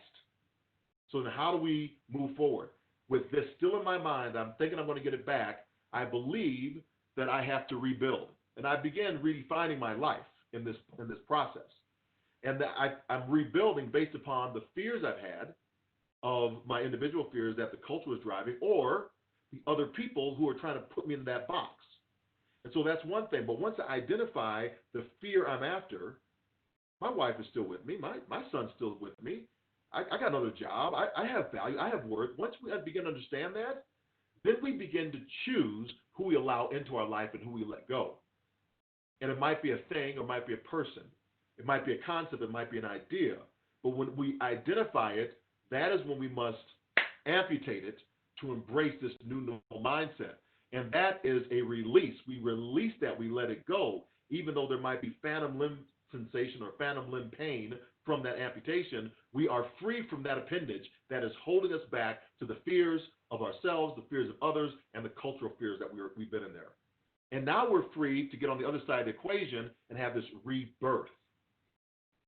So then how do we move forward? With this still in my mind, I'm thinking I'm going to get it back. I believe that I have to rebuild. And I began redefining my life in this process. And that I'm rebuilding based upon the fears I've had of my individual fears that the culture was driving, or the other people who are trying to put me in that box. And so that's one thing. But once I identify the fear I'm after, my wife is still with me. My son's still with me. I got another job. I have value. I have worth. Once we begin to understand that, then we begin to choose who we allow into our life and who we let go. And it might be a thing or it might be a person. It might be a concept. It might be an idea. But when we identify it, that is when we must amputate it to embrace this new normal mindset. And that is a release. We release that. We let it go. Even though there might be phantom limb sensation or phantom limb pain from that amputation, we are free from that appendage that is holding us back to the fears of ourselves, the fears of others, and the cultural fears that we've been in there. And now we're free to get on the other side of the equation and have this rebirth.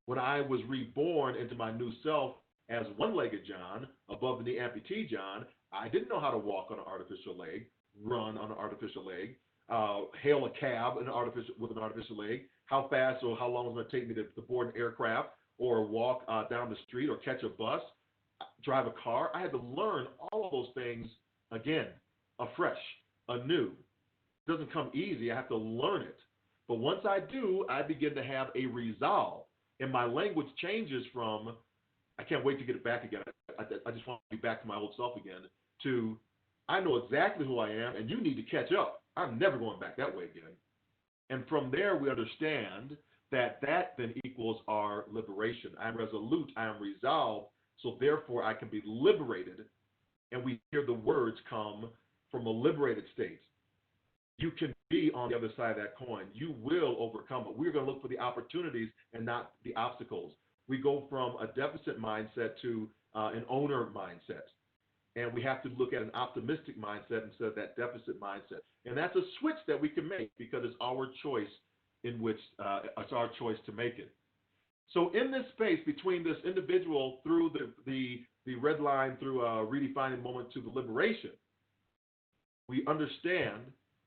When I was reborn into my new self as one-legged John, above the knee amputee John, I didn't know how to walk on an artificial leg, run on an artificial leg, hail a cab with an artificial leg, how fast or how long it was going to take me to board an aircraft or walk down the street or catch a bus, drive a car. I had to learn all of those things again, afresh, anew. It doesn't come easy. I have to learn it. But once I do, I begin to have a resolve. And my language changes from, I can't wait to get it back again. I just want to be back to my old self again, to, I know exactly who I am, and you need to catch up. I'm never going back that way again. And from there, we understand that then equals our liberation. I'm resolute. I am resolved. So therefore, I can be liberated. And we hear the words come from a liberated state. You can be on the other side of that coin. You will overcome it. We're going to look for the opportunities and not the obstacles. We go from a deficit mindset to an owner mindset. And we have to look at an optimistic mindset instead of that deficit mindset. And that's a switch that we can make because it's our choice it's our choice to make it. So in this space between this individual through the red line through a redefining moment to the liberation, we understand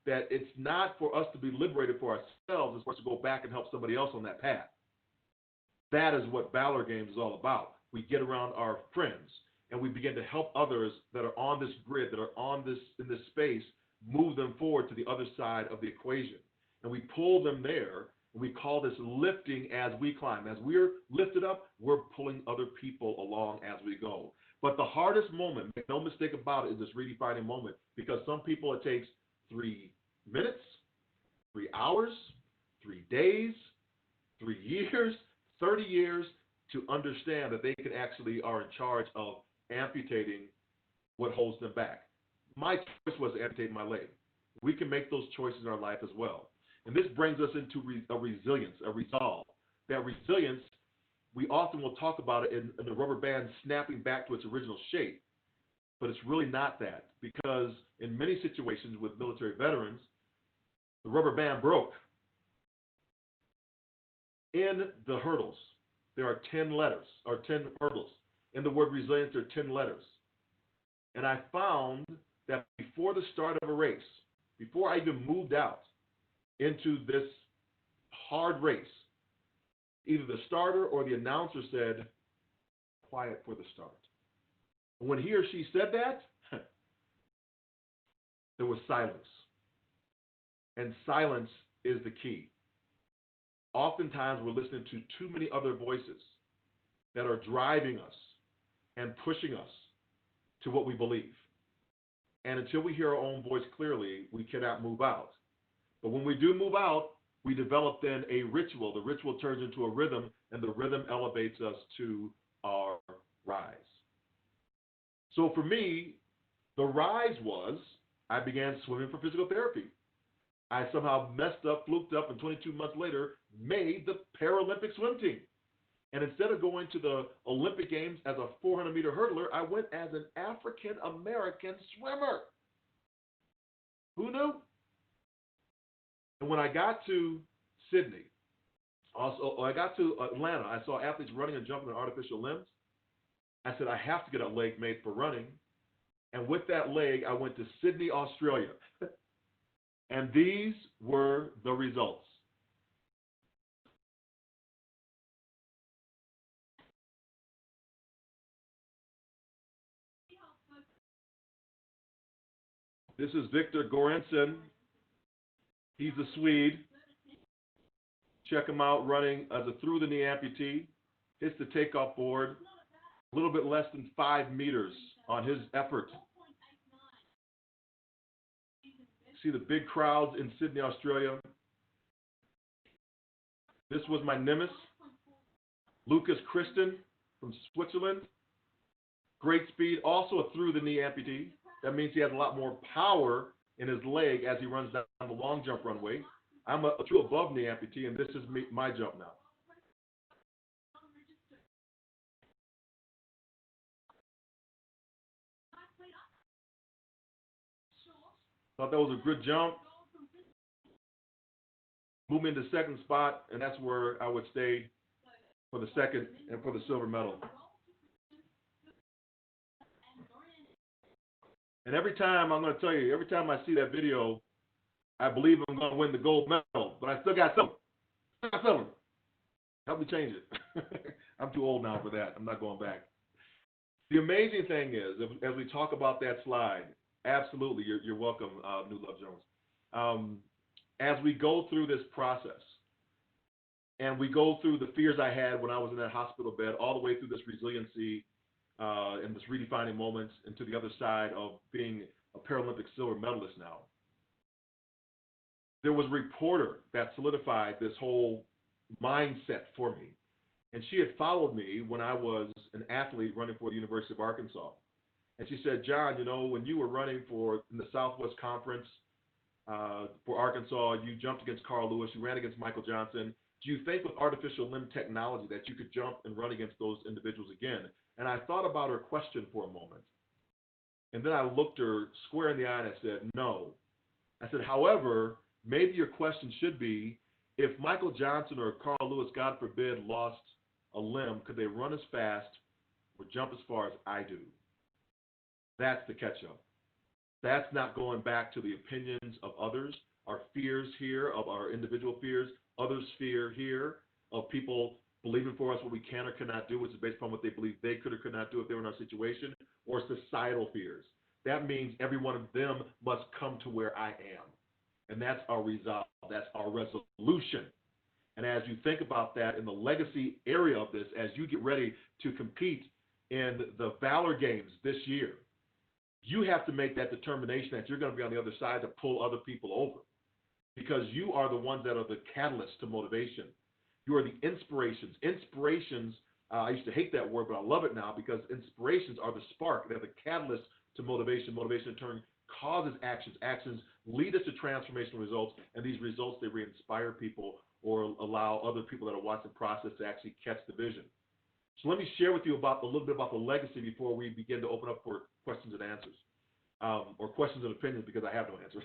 that it's not for us to be liberated for ourselves, it's for us to go back and help somebody else on that path. That is what Valor Games is all about. We get around our friends and we begin to help others that are on this grid, that are in this space, move them forward to the other side of the equation. And we pull them there, and we call this lifting as we climb. As we're lifted up, we're pulling other people along as we go. But the hardest moment, make no mistake about it, is this redefining moment, because some people it takes 3 minutes, 3 hours, 3 days, 3 years, 30 years to understand that they can actually are in charge of amputating what holds them back. My choice was to amputate my leg. We can make those choices in our life as well. And this brings us into a resilience, a resolve. That resilience, we often will talk about it in the rubber band snapping back to its original shape. But it's really not that, because in many situations with military veterans, the rubber band broke. In the hurdles, there are 10 letters, or 10 hurdles. In the word resilience, there are 10 letters. And I found that before the start of a race, before I even moved out into this hard race, either the starter or the announcer said, quiet for the start. When he or she said that, there was silence. And silence is the key. Oftentimes we're listening to too many other voices that are driving us and pushing us to what we believe. And until we hear our own voice clearly, we cannot move out. But when we do move out, we develop then a ritual. The ritual turns into a rhythm, and the rhythm elevates us to our rise. So for me, the rise was I began swimming for physical therapy. I somehow messed up, fluked up, and 22 months later made the Paralympic swim team. And instead of going to the Olympic Games as a 400-meter hurdler, I went as an African-American swimmer. Who knew? And when I got to Sydney, I got to Atlanta, I saw athletes running and jumping on artificial limbs. I said, I have to get a leg made for running. And with that leg, I went to Sydney, Australia. And these were the results. This is Victor Goranson. He's a Swede. Check him out running as a through-the-knee amputee. Hits the takeoff board, a little bit less than 5 meters on his effort. See the big crowds in Sydney, Australia. This was my nemesis, Lucas Christen from Switzerland. Great speed, also a through-the-knee amputee. That means he has a lot more power in his leg as he runs down the long jump runway. I'm a true above-knee amputee, and this is my jump now. Thought that was a good jump. Move me into second spot, and that's where I would stay for the second and for the silver medal. And every time, I'm going to tell you, every time I see that video, I believe I'm going to win the gold medal, but I still got something. Help me change it. I'm too old now for that. I'm not going back. The amazing thing is, as we talk about that slide, absolutely, you're welcome, New Love Jones. As we go through this process, and we go through the fears I had when I was in that hospital bed, all the way through this resiliency and this redefining moments, and to the other side of being a Paralympic silver medalist now. There was a reporter that solidified this whole mindset for me. And she had followed me when I was an athlete running for the University of Arkansas. And she said, John, you know, when you were running in the Southwest Conference for Arkansas, you jumped against Carl Lewis, you ran against Michael Johnson. Do you think with artificial limb technology that you could jump and run against those individuals again? And I thought about her question for a moment. And then I looked her square in the eye and I said, no. I said, however, maybe your question should be, if Michael Johnson or Carl Lewis, God forbid, lost a limb, could they run as fast or jump as far as I do? That's the catch-up. That's not going back to the opinions of others, our fears here, of our individual fears, others' fear here, of people believing for us what we can or cannot do, which is based upon what they believe they could or could not do if they were in our situation, or societal fears. That means every one of them must come to where I am. And that's our resolve. That's our resolution. And as you think about that in the legacy area of this, as you get ready to compete in the Valor Games this year, you have to make that determination that you're going to be on the other side to pull other people over. because you are the ones that are the catalyst to motivation. You are the inspirations. Inspirations, I used to hate that word, but I love it now because inspirations are the spark. They're the catalyst to motivation. Motivation in turn causes actions. Actions lead us to transformational results, and these results, they re-inspire people or allow other people that are watching the process to actually catch the vision. So let me share with you a little bit about the legacy before we begin to open up for questions and answers, or questions and opinions, because I have no answers.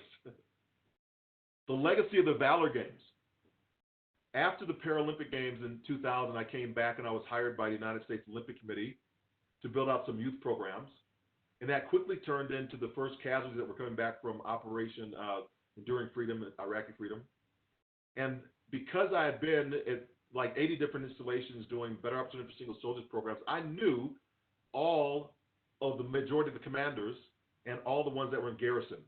The legacy of the Valor Games. After the Paralympic Games in 2000, I came back and I was hired by the United States Olympic Committee to build out some youth programs. And that quickly turned into the first casualties that were coming back from Operation Enduring Freedom, Iraqi Freedom. And because I had been at like 80 different installations doing Better Opportunity for Single Soldiers programs, I knew all of the majority of the commanders and all the ones that were in garrison.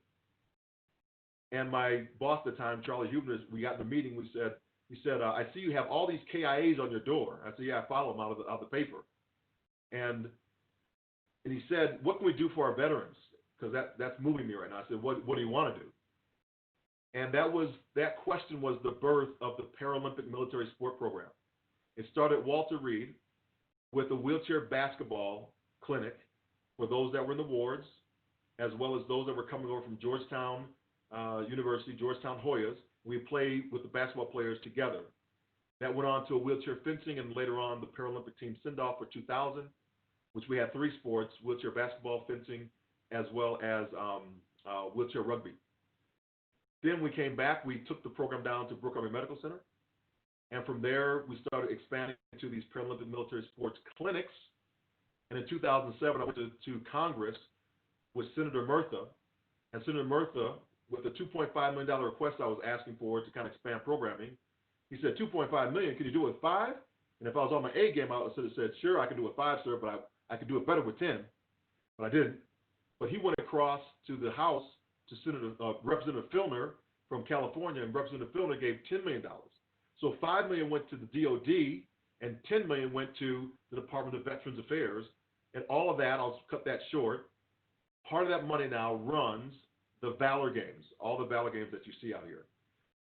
And my boss at the time, Charlie Hubner, we got in the meeting, he said, I see you have all these KIAs on your door. I said, yeah, I follow them out of the paper. And he said, what can we do for our veterans? Because that's moving me right now. I said, what do you want to do? And that question was the birth of the Paralympic Military Sport Program. It started at Walter Reed with a wheelchair basketball clinic for those that were in the wards, as well as those that were coming over from Georgetown University, Georgetown Hoyas. We played with the basketball players together. That went on to a wheelchair fencing, and later on the Paralympic team send-off for 2000, which we had 3 sports: wheelchair basketball, fencing, as well as wheelchair rugby. Then we came back, we took the program down to Brooke Army Medical Center, and from there we started expanding into these Paralympic military sports clinics. And in 2007, I went to Congress with Senator Murtha, and Senator Murtha, with a $2.5 million request I was asking for to kind of expand programming, he said, $2.5 million, can you do it with 5? And if I was on my A game, I would have said, sure, I can do it with 5, sir, but I could do it better with 10, but I didn't. But he went across to the House to Representative Filner from California, and Representative Filner gave $10 million. So $5 million went to the DOD, and $10 million went to the Department of Veterans Affairs. And all of that, I'll cut that short, part of that money now runs the Valor Games, all the Valor Games that you see out here.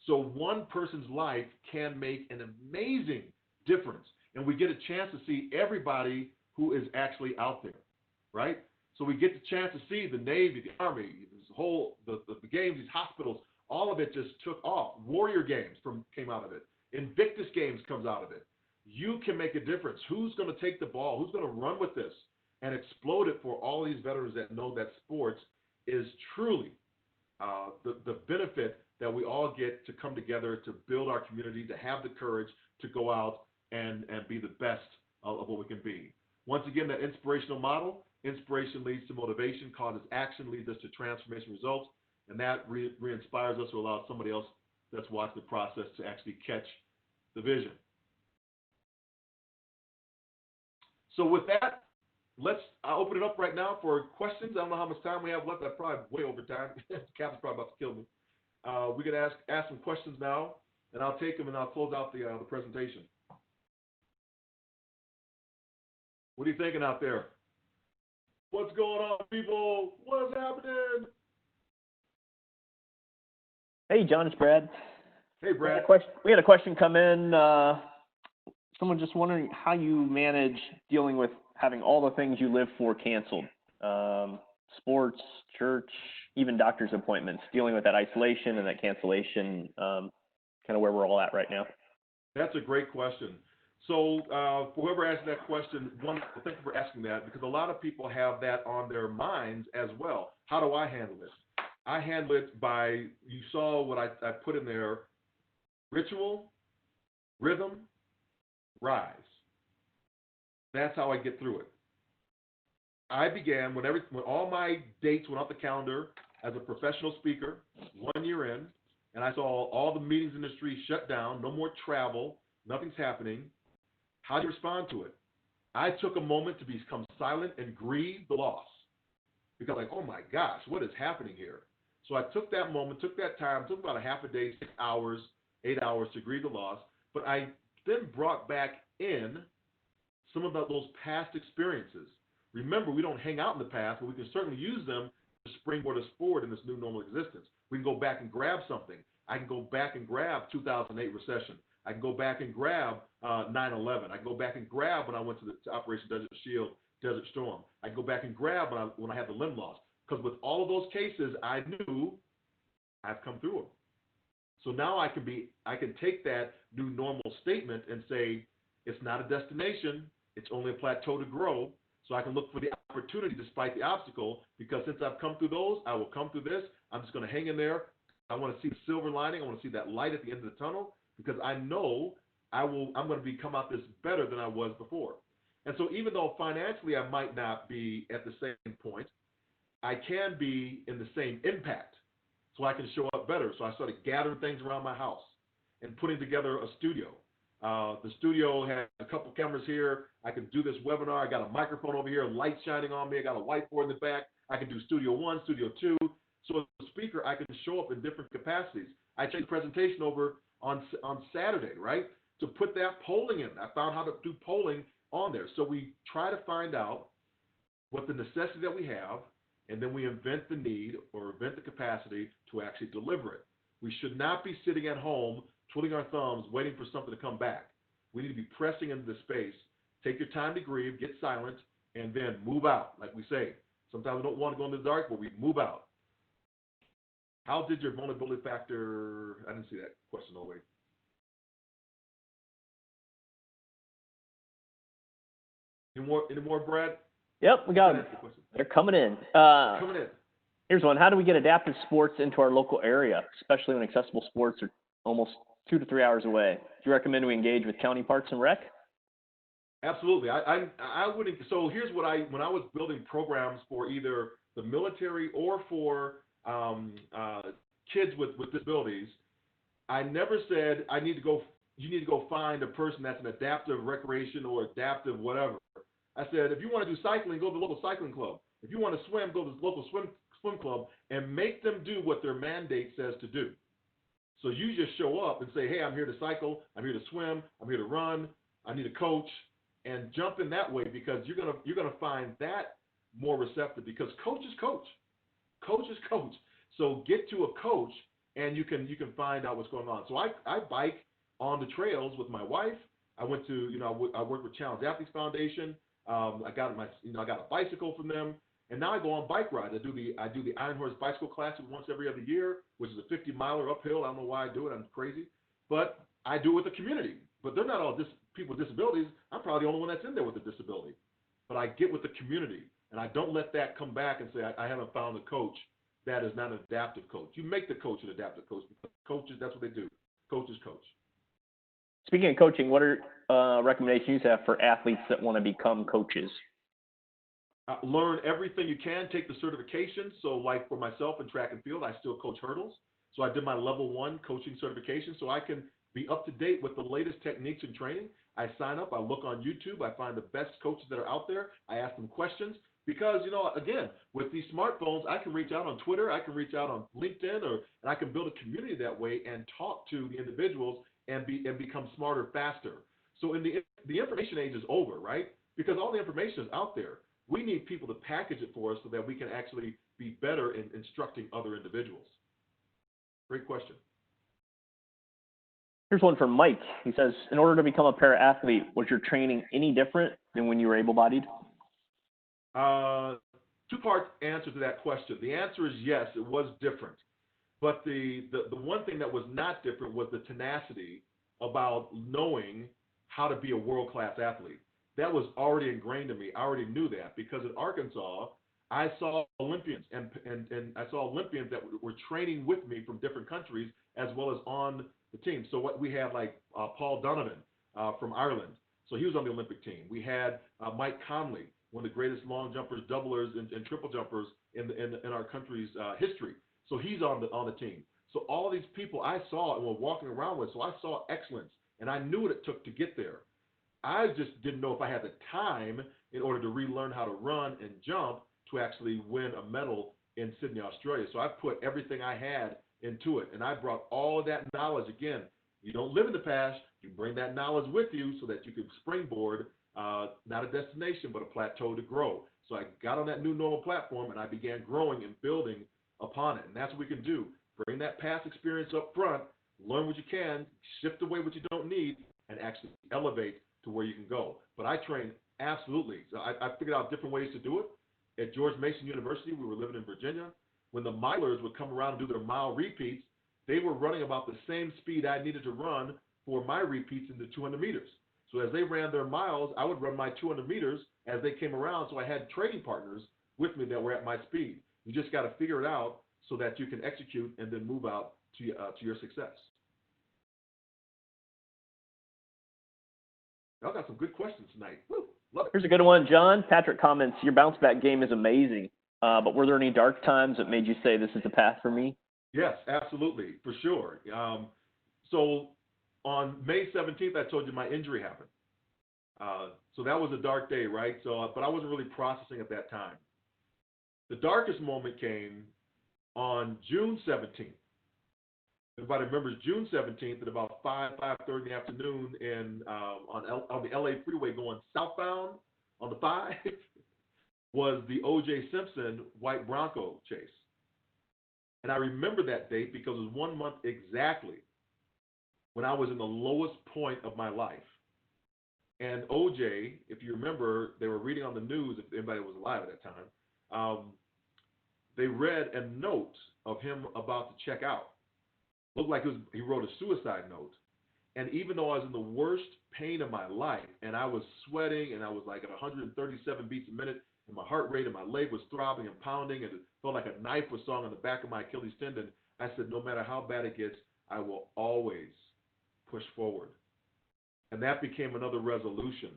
So one person's life can make an amazing difference, and we get a chance to see everybody who is actually out there, right? So we get the chance to see the Navy, the Army, the games, these hospitals, all of it just took off. Warrior Games came out of it. Invictus Games comes out of it. You can make a difference. Who's going to take the ball? Who's going to run with this and explode it for all these veterans that know that sports is truly the benefit that we all get to come together to build our community, to have the courage to go out and be the best of what we can be. Once again, that inspirational model, inspiration leads to motivation, causes action, leads us to transformation results, and that re-inspires us to allow somebody else that's watching the process to actually catch the vision. So with that, I'll open it up right now for questions. I don't know how much time we have left. I'm probably way over time. Captain's probably about to kill me. We can ask some questions now, and I'll take them and I'll close out the presentation. What are you thinking out there? What's going on, people? What's happening? Hey, John, it's Brad. Hey, Brad. We had a question come in. Someone just wondering how you manage dealing with having all the things you live for canceled. Sports, church, even doctor's appointments, dealing with that isolation and that cancellation, kind of where we're all at right now. That's a great question. So for whoever asked that question, thank you for asking that, because a lot of people have that on their minds as well. How do I handle it? I handle it by, you saw what I put in there: ritual, rhythm, rise. That's how I get through it. I began when all my dates went off the calendar as a professional speaker 1 year in, and I saw all the meetings in the street shut down, no more travel, nothing's happening. How do you respond to it? I took a moment to become silent and grieve the loss, because like, oh my gosh, what is happening here? So I took that moment, took that time, took about a half a day, 6 hours, 8 hours to grieve the loss, but I then brought back in some of those past experiences. Remember, we don't hang out in the past, but we can certainly use them to springboard us forward in this new normal existence. We can go back and grab something. I can go back and grab 2008 recession. I can go back and grab 9/11. I can go back and grab when I went to Operation Desert Shield, Desert Storm. I can go back and grab when I had the limb loss. Because with all of those cases, I knew I've come through them. So now I can take that new normal statement and say, it's not a destination, it's only a plateau to grow. So I can look for the opportunity despite the obstacle, because since I've come through those, I will come through this. I'm just going to hang in there. I want to see the silver lining. I want to see that light at the end of the tunnel, because I know I'm going to come out this better than I was before. And so even though financially I might not be at the same point, I can be in the same impact, so I can show up better. So I started gathering things around my house and putting together a studio. The studio has a couple cameras here. I can do this webinar. I got a microphone over here, light shining on me. I got a whiteboard in the back. I can do Studio 1, Studio 2. So as a speaker, I can show up in different capacities. I take the presentation over on Saturday, right, to put that polling in. I found how to do polling on there. So we try to find out what the necessity that we have, and then we invent the need or invent the capacity to actually deliver it. We should not be sitting at home twiddling our thumbs, waiting for something to come back. We need to be pressing into the space. Take your time to grieve, get silent, and then move out, like we say. Sometimes we don't want to go in the dark, but we move out. How did your vulnerability factor, I didn't see that question all the way. Any more, Brad? Yep, we got them. They're coming in. Coming in. Here's one. How do we get adaptive sports into our local area, especially when accessible sports are almost 2 to 3 hours away? Do you recommend we engage with county parks and rec? Absolutely. I wouldn't. So here's what when I was building programs for either the military or for kids with disabilities, I never said you need to go find a person that's an adaptive recreation or adaptive whatever. I said, if you want to do cycling, go to the local cycling club. If you want to swim, go to the local swim club, and make them do what their mandate says to do. So you just show up and say, hey, I'm here to cycle, I'm here to swim, I'm here to run, I need a coach, and jump in that way, because you're gonna find that more receptive, because coach is coach. Coach is coach. So get to a coach, and you can find out what's going on. So I bike on the trails with my wife. I went to, I work with Challenge Athletes Foundation. I got a bicycle from them. And now I go on bike rides. I do the Iron Horse Bicycle Classic once every other year, which is a 50-miler uphill. I don't know why I do it. I'm crazy. But I do it with the community. But they're not all people with disabilities. I'm probably the only one that's in there with a disability. But I get with the community, and I don't let that come back and say I haven't found a coach that is not an adaptive coach. You make the coach an adaptive coach, because coaches, that's what they do. Coaches coach. Speaking of coaching, what are recommendations you have for athletes that want to become coaches? Learn everything you can. Take the certification. So like for myself in track and field, I still coach hurdles. So I did my level 1 coaching certification, so I can be up to date with the latest techniques and training. I sign up. I look on YouTube. I find the best coaches that are out there. I ask them questions, because, again, with these smartphones, I can reach out on Twitter. I can reach out on LinkedIn, and I can build a community that way and talk to the individuals and become smarter faster. So in the information age is over, right? Because all the information is out there. We need people to package it for us so that we can actually be better in instructing other individuals. Great question. Here's one from Mike. He says, in order to become a para-athlete, was your training any different than when you were able-bodied? Two-part answer to that question. The answer is yes, it was different. But the one thing that was not different was the tenacity about knowing how to be a world-class athlete. That was already ingrained in me. I already knew that, because in Arkansas, I saw Olympians, and I saw Olympians that were training with me from different countries as well as on the team. So what we had, like Paul Donovan from Ireland. So he was on the Olympic team. We had Mike Conley, one of the greatest long jumpers, doublers, and triple jumpers in our country's history. So he's on the team. So all of these people I saw and were walking around with. So I saw excellence, and I knew what it took to get there. I just didn't know if I had the time in order to relearn how to run and jump to actually win a medal in Sydney, Australia. So I put everything I had into it, and I brought all of that knowledge. Again, you don't live in the past. You bring that knowledge with you so that you can springboard, not a destination, but a plateau to grow. So I got on that new normal platform, and I began growing and building upon it. And that's what we can do. bring that past experience up front, learn what you can, shift away what you don't need, and actually elevate to where you can go. But I train absolutely. So I figured out different ways to do it. At George Mason University, we were living in Virginia. When the milers would come around and do their mile repeats, they were running about the same speed I needed to run for my repeats in the 200 meters. So as they ran their miles, I would run my 200 meters as they came around. So I had training partners with me that were at my speed. You just got to figure it out so that you can execute and then move out to your success. Y'all got some good questions tonight. Woo, love it. Here's a good one, John. Patrick comments, your bounce back game is amazing, but were there any dark times that made you say this is the path for me? Yes, absolutely, for sure. So on May 17th, I told you my injury happened. So that was a dark day, right? So, but I wasn't really processing at that time. The darkest moment came on June 17th. Everybody remembers June 17th at about 5:30 in the afternoon on the LA freeway going southbound on the 5 was the O.J. Simpson white Bronco chase. And I remember that date because it was 1 month exactly when I was in the lowest point of my life. And O.J., if you remember, they were reading on the news, if anybody was alive at that time, they read a note of him about to check out. Looked like he wrote a suicide note. And even though I was in the worst pain of my life, and I was sweating, and I was like at 137 beats a minute, and my heart rate and my leg was throbbing and pounding, and it felt like a knife was sawing on the back of my Achilles tendon, I said, no matter how bad it gets, I will always push forward. And that became another resolution.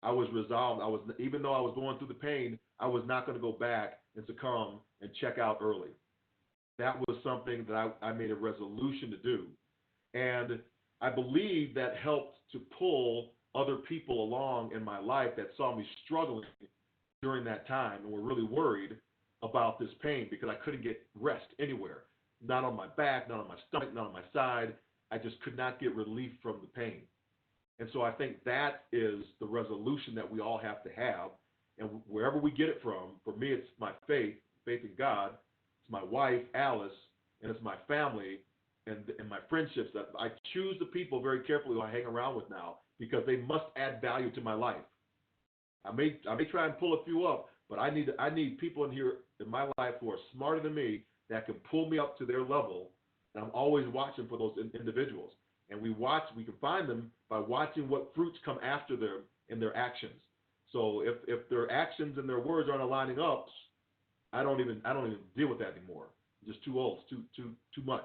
I was resolved. Even though I was going through the pain, I was not going to go back and succumb and check out early. That was something that I made a resolution to do. And I believe that helped to pull other people along in my life that saw me struggling during that time and were really worried about this pain because I couldn't get rest anywhere. Not on my back, not on my stomach, not on my side. I just could not get relief from the pain. And so I think that is the resolution that we all have to have. And wherever we get it from, for me, it's my faith in God. It's my wife, Alice, and it's my family and my friendships. That I choose the people very carefully who I hang around with now because they must add value to my life. I may try and pull a few up, but I need people in here in my life who are smarter than me that can pull me up to their level. And I'm always watching for those individuals. And we can find them by watching what fruits come after them in their actions. So if their actions and their words aren't aligning up, I don't even deal with that anymore. I'm just too old. It's too much.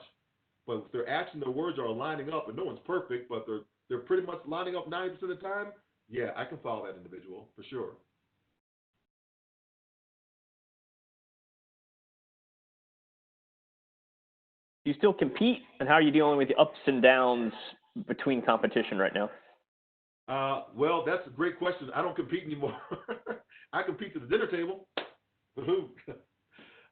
But if their actions and their words are aligning up, and no one's perfect, but they're pretty much lining up 90% of the time, yeah, I can follow that individual for sure. Do you still compete, and how are you dealing with the ups and downs between competition right now? Well, that's a great question. I don't compete anymore. I compete to the dinner table. Woohoo!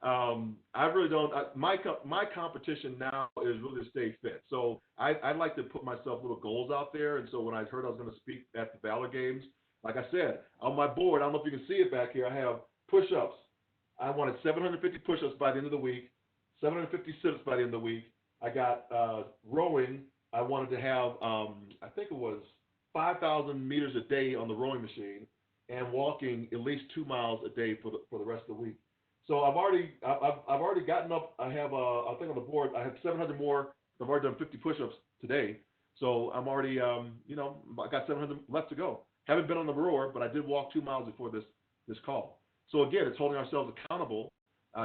I really don't. My competition now is really to stay fit. So I like to put myself little goals out there. And so when I heard I was going to speak at the Valor Games, like I said, on my board, I don't know if you can see it back here, I have push-ups. I wanted 750 push-ups by the end of the week, 750 sit-ups by the end of the week. I got rowing. I wanted to have, I think it was 5,000 meters a day on the rowing machine, and walking at least 2 miles a day for the rest of the week. So I've already gotten up. I have I think on the board I have 700 more. I've already done 50 push-ups today. So I'm already I got 700 left to go. Haven't been on the rower, but I did walk 2 miles before this call. So again, it's holding ourselves accountable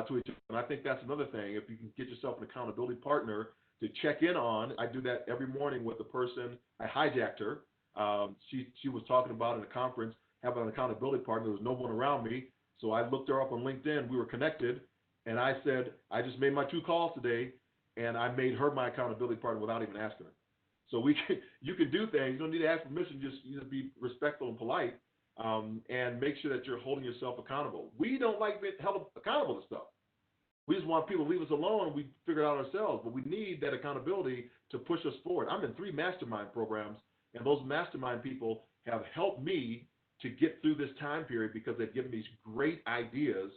to each other. And I think that's another thing. If you can get yourself an accountability partner to check in on, I do that every morning with the person. I hijacked her. She was talking about in a conference having an accountability partner. There was no one around me. So I looked her up on LinkedIn. We were connected. And I said, I just made my 2 calls today, and I made her my accountability partner without even asking her. So you can do things. You don't need to ask permission. Just be respectful and polite, and make sure that you're holding yourself accountable. We don't like being held accountable to stuff. We just want people to leave us alone and we figure it out ourselves. But we need that accountability to push us forward. I'm in 3 mastermind programs, and those mastermind people have helped me to get through this time period because they've given me great ideas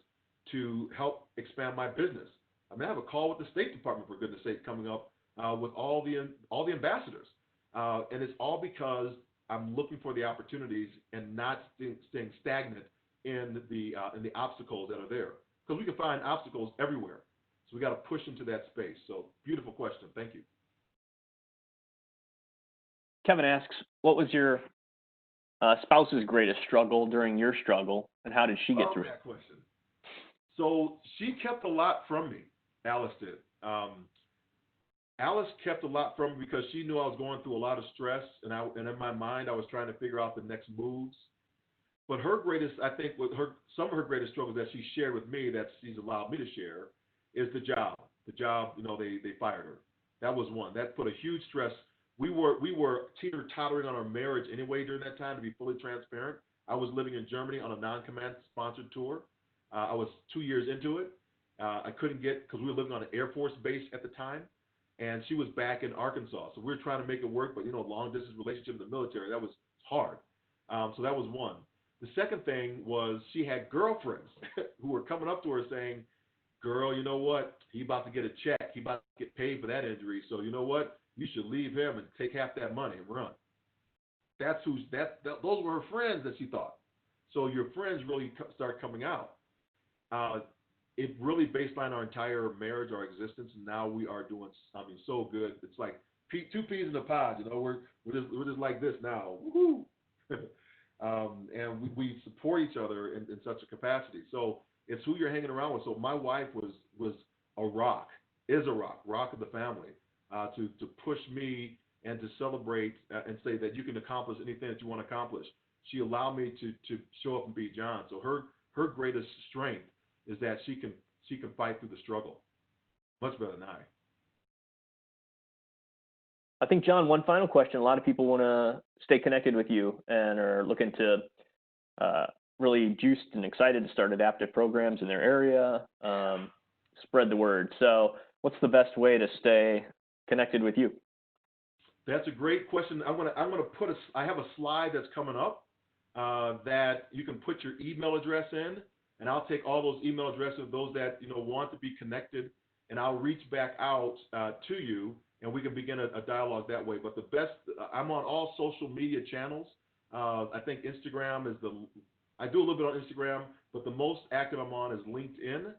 to help expand my business. I mean, I have a call with the State Department, for goodness sake, coming up with all the ambassadors, and it's all because I'm looking for the opportunities and not staying stagnant in the obstacles that are there, because we can find obstacles everywhere. So we got to push into that space. So beautiful question. Thank you. Kevin asks, what was your spouse's greatest struggle during your struggle, and how did she get through it? That question. So she kept a lot from me. Alice did. Alice kept a lot from me because she knew I was going through a lot of stress, and in my mind I was trying to figure out the next moves. But her greatest, I think, some of her greatest struggles that she shared with me, that she's allowed me to share, is the job. The job, they fired her. That was one. That put a huge stress. We were teeter-tottering on our marriage anyway during that time, to be fully transparent. I was living in Germany on a non-command sponsored tour. I was 2 years into it. I couldn't get, because we were living on an Air Force base at the time, and she was back in Arkansas. So we were trying to make it work, but long-distance relationship in the military, that was hard. So that was one. The second thing was she had girlfriends who were coming up to her saying, girl, you know what? He about to get a check. He about to get paid for that injury. So you know what? You should leave him and take half that money and run. Those were her friends that she thought. So your friends really start coming out. It really baselined our entire marriage, our existence, and now we are doing, so good. It's like two peas in a pod. We're just like this now. Woohoo! And we support each other in such a capacity. So it's who you're hanging around with. So my wife was a rock, is a rock of the family, to push me and to celebrate and say that you can accomplish anything that you want to accomplish. She allowed me to show up and be John. So her greatest strength is that she can fight through the struggle much better than I. I think, John, one final question. A lot of people want to stay connected with you and are looking to really juiced and excited to start adaptive programs in their area, spread the word. So what's the best way to stay connected with you? That's a great question. I'm gonna I have a slide that's coming up that you can put your email address in, and I'll take all those email addresses of those that want to be connected, and I'll reach back out to you, and we can begin a dialogue that way. But the best, I'm on all social media channels. I think Instagram is I do a little bit on Instagram, but the most active I'm on is LinkedIn.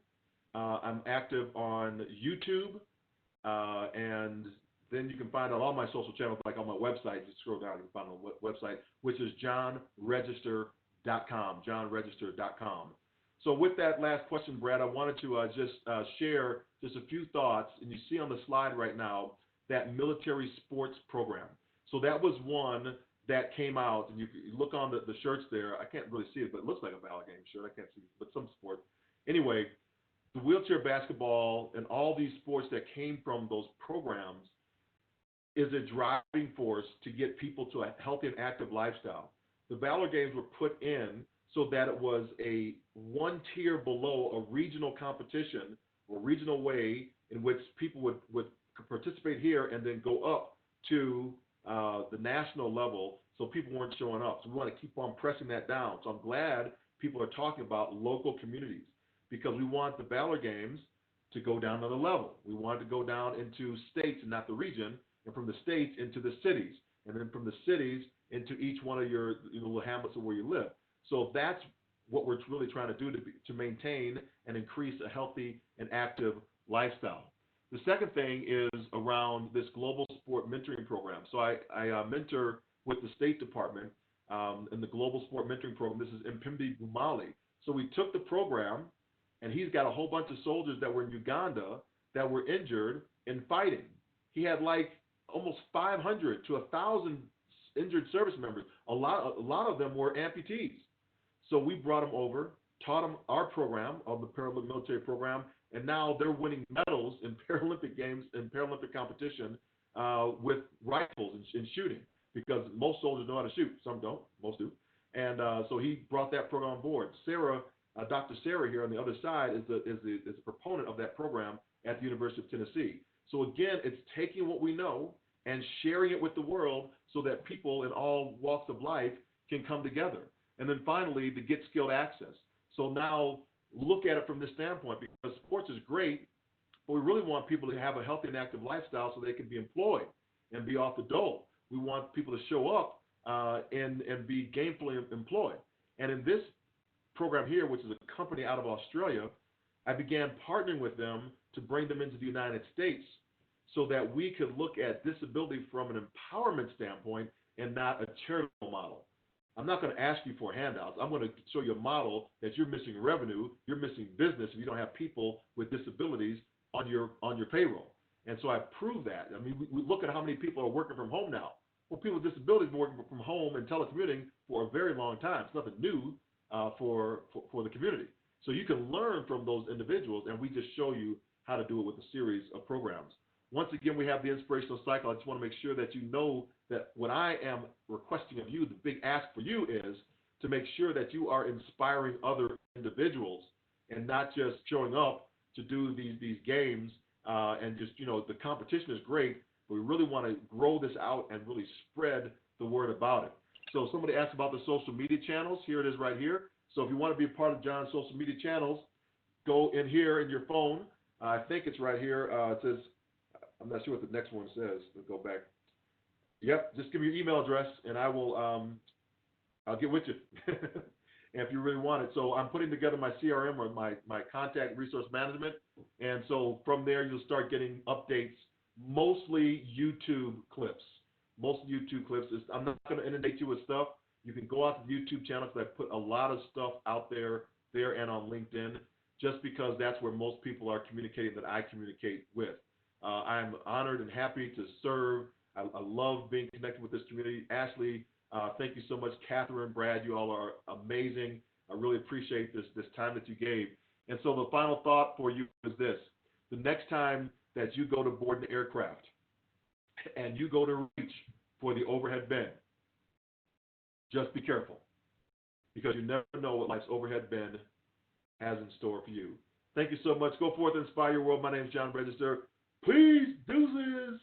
I'm active on YouTube, and then you can find out all my social channels, like on my website. Just scroll down and find my website, which is johnregister.com, johnregister.com. So with that last question, Brad, I wanted to just share just a few thoughts. And you see on the slide right now that military sports program. So that was one that came out, and you look on the shirts there. I can't really see it, but it looks like a Valor Games shirt. I can't see it, but some sport. Anyway, the wheelchair basketball and all these sports that came from those programs is a driving force to get people to a healthy and active lifestyle. The Valor Games were put in so that it was a one tier below a regional competition or regional way in which people would participate here and then go up to the national level, so people weren't showing up. So we want to keep on pressing that down. So I'm glad people are talking about local communities, because we want the Valor Games to go down another level. We want it to go down into states and not the region, and from the states into the cities, and then from the cities into each one of your little hamlets of where you live. So that's what we're really trying to do to maintain and increase a healthy and active lifestyle. The second thing is around this global sport mentoring program. So I mentor with the State Department in the global sport mentoring program. This is Mpimbi Bumali. So we took the program, and he's got a whole bunch of soldiers that were in Uganda that were injured in fighting. He had like almost 500 to 1,000 injured service members. A lot of them were amputees. So we brought them over, taught them our program of the Paralympic military program, and now they're winning medals in Paralympic games and Paralympic competition with rifles and shooting, because most soldiers know how to shoot. Some don't, most do. And so he brought that program on board. Sarah, Dr. Sarah here on the other side is a proponent of that program at the University of Tennessee. So again, it's taking what we know and sharing it with the world so that people in all walks of life can come together. And then finally, the Get Skilled Access. So now look at it from this standpoint, because sports is great, but we really want people to have a healthy and active lifestyle so they can be employed and be off the dole. We want people to show up and be gainfully employed. And in this program here, which is a company out of Australia, I began partnering with them to bring them into the United States so that we could look at disability from an empowerment standpoint and not a charitable model. I'm not going to ask you for handouts. I'm going to show you a model that you're missing revenue, you're missing business if you don't have people with disabilities on your payroll. And so I proved that. I mean, we look at how many people are working from home now. Well, people with disabilities have been working from home and telecommuting for a very long time. It's nothing new for the community. So you can learn from those individuals, and we just show you how to do it with a series of programs. Once again, we have the inspirational cycle. I just want to make sure that you know that what I am requesting of you, the big ask for you is to make sure that you are inspiring other individuals and not just showing up to do these games and just, the competition is great, but we really want to grow this out and really spread the word about it. So somebody asked about the social media channels. Here it is right here. So if you want to be a part of John's social media channels, go in here in your phone. I think it's right here. It says, I'm not sure what the next one says. Let's go back. Yep, just give me your email address and I will, I'll get with you. And if you really want it. So I'm putting together my CRM or my contact resource management. And so from there, you'll start getting updates, mostly YouTube clips. Most YouTube clips. I'm not going to inundate you with stuff. You can go out to the YouTube channel because I put a lot of stuff out there and on LinkedIn, just because that's where most people are communicating that I communicate with. I'm honored and happy to serve. I love being connected with this community. Ashley, thank you so much. Catherine, Brad, you all are amazing. I really appreciate this time that you gave. And so the final thought for you is this. The next time that you go to board an aircraft and you go to reach for the overhead bin, just be careful, because you never know what life's overhead bin has in store for you. Thank you so much. Go forth and inspire your world. My name is John Register. Please, deuces.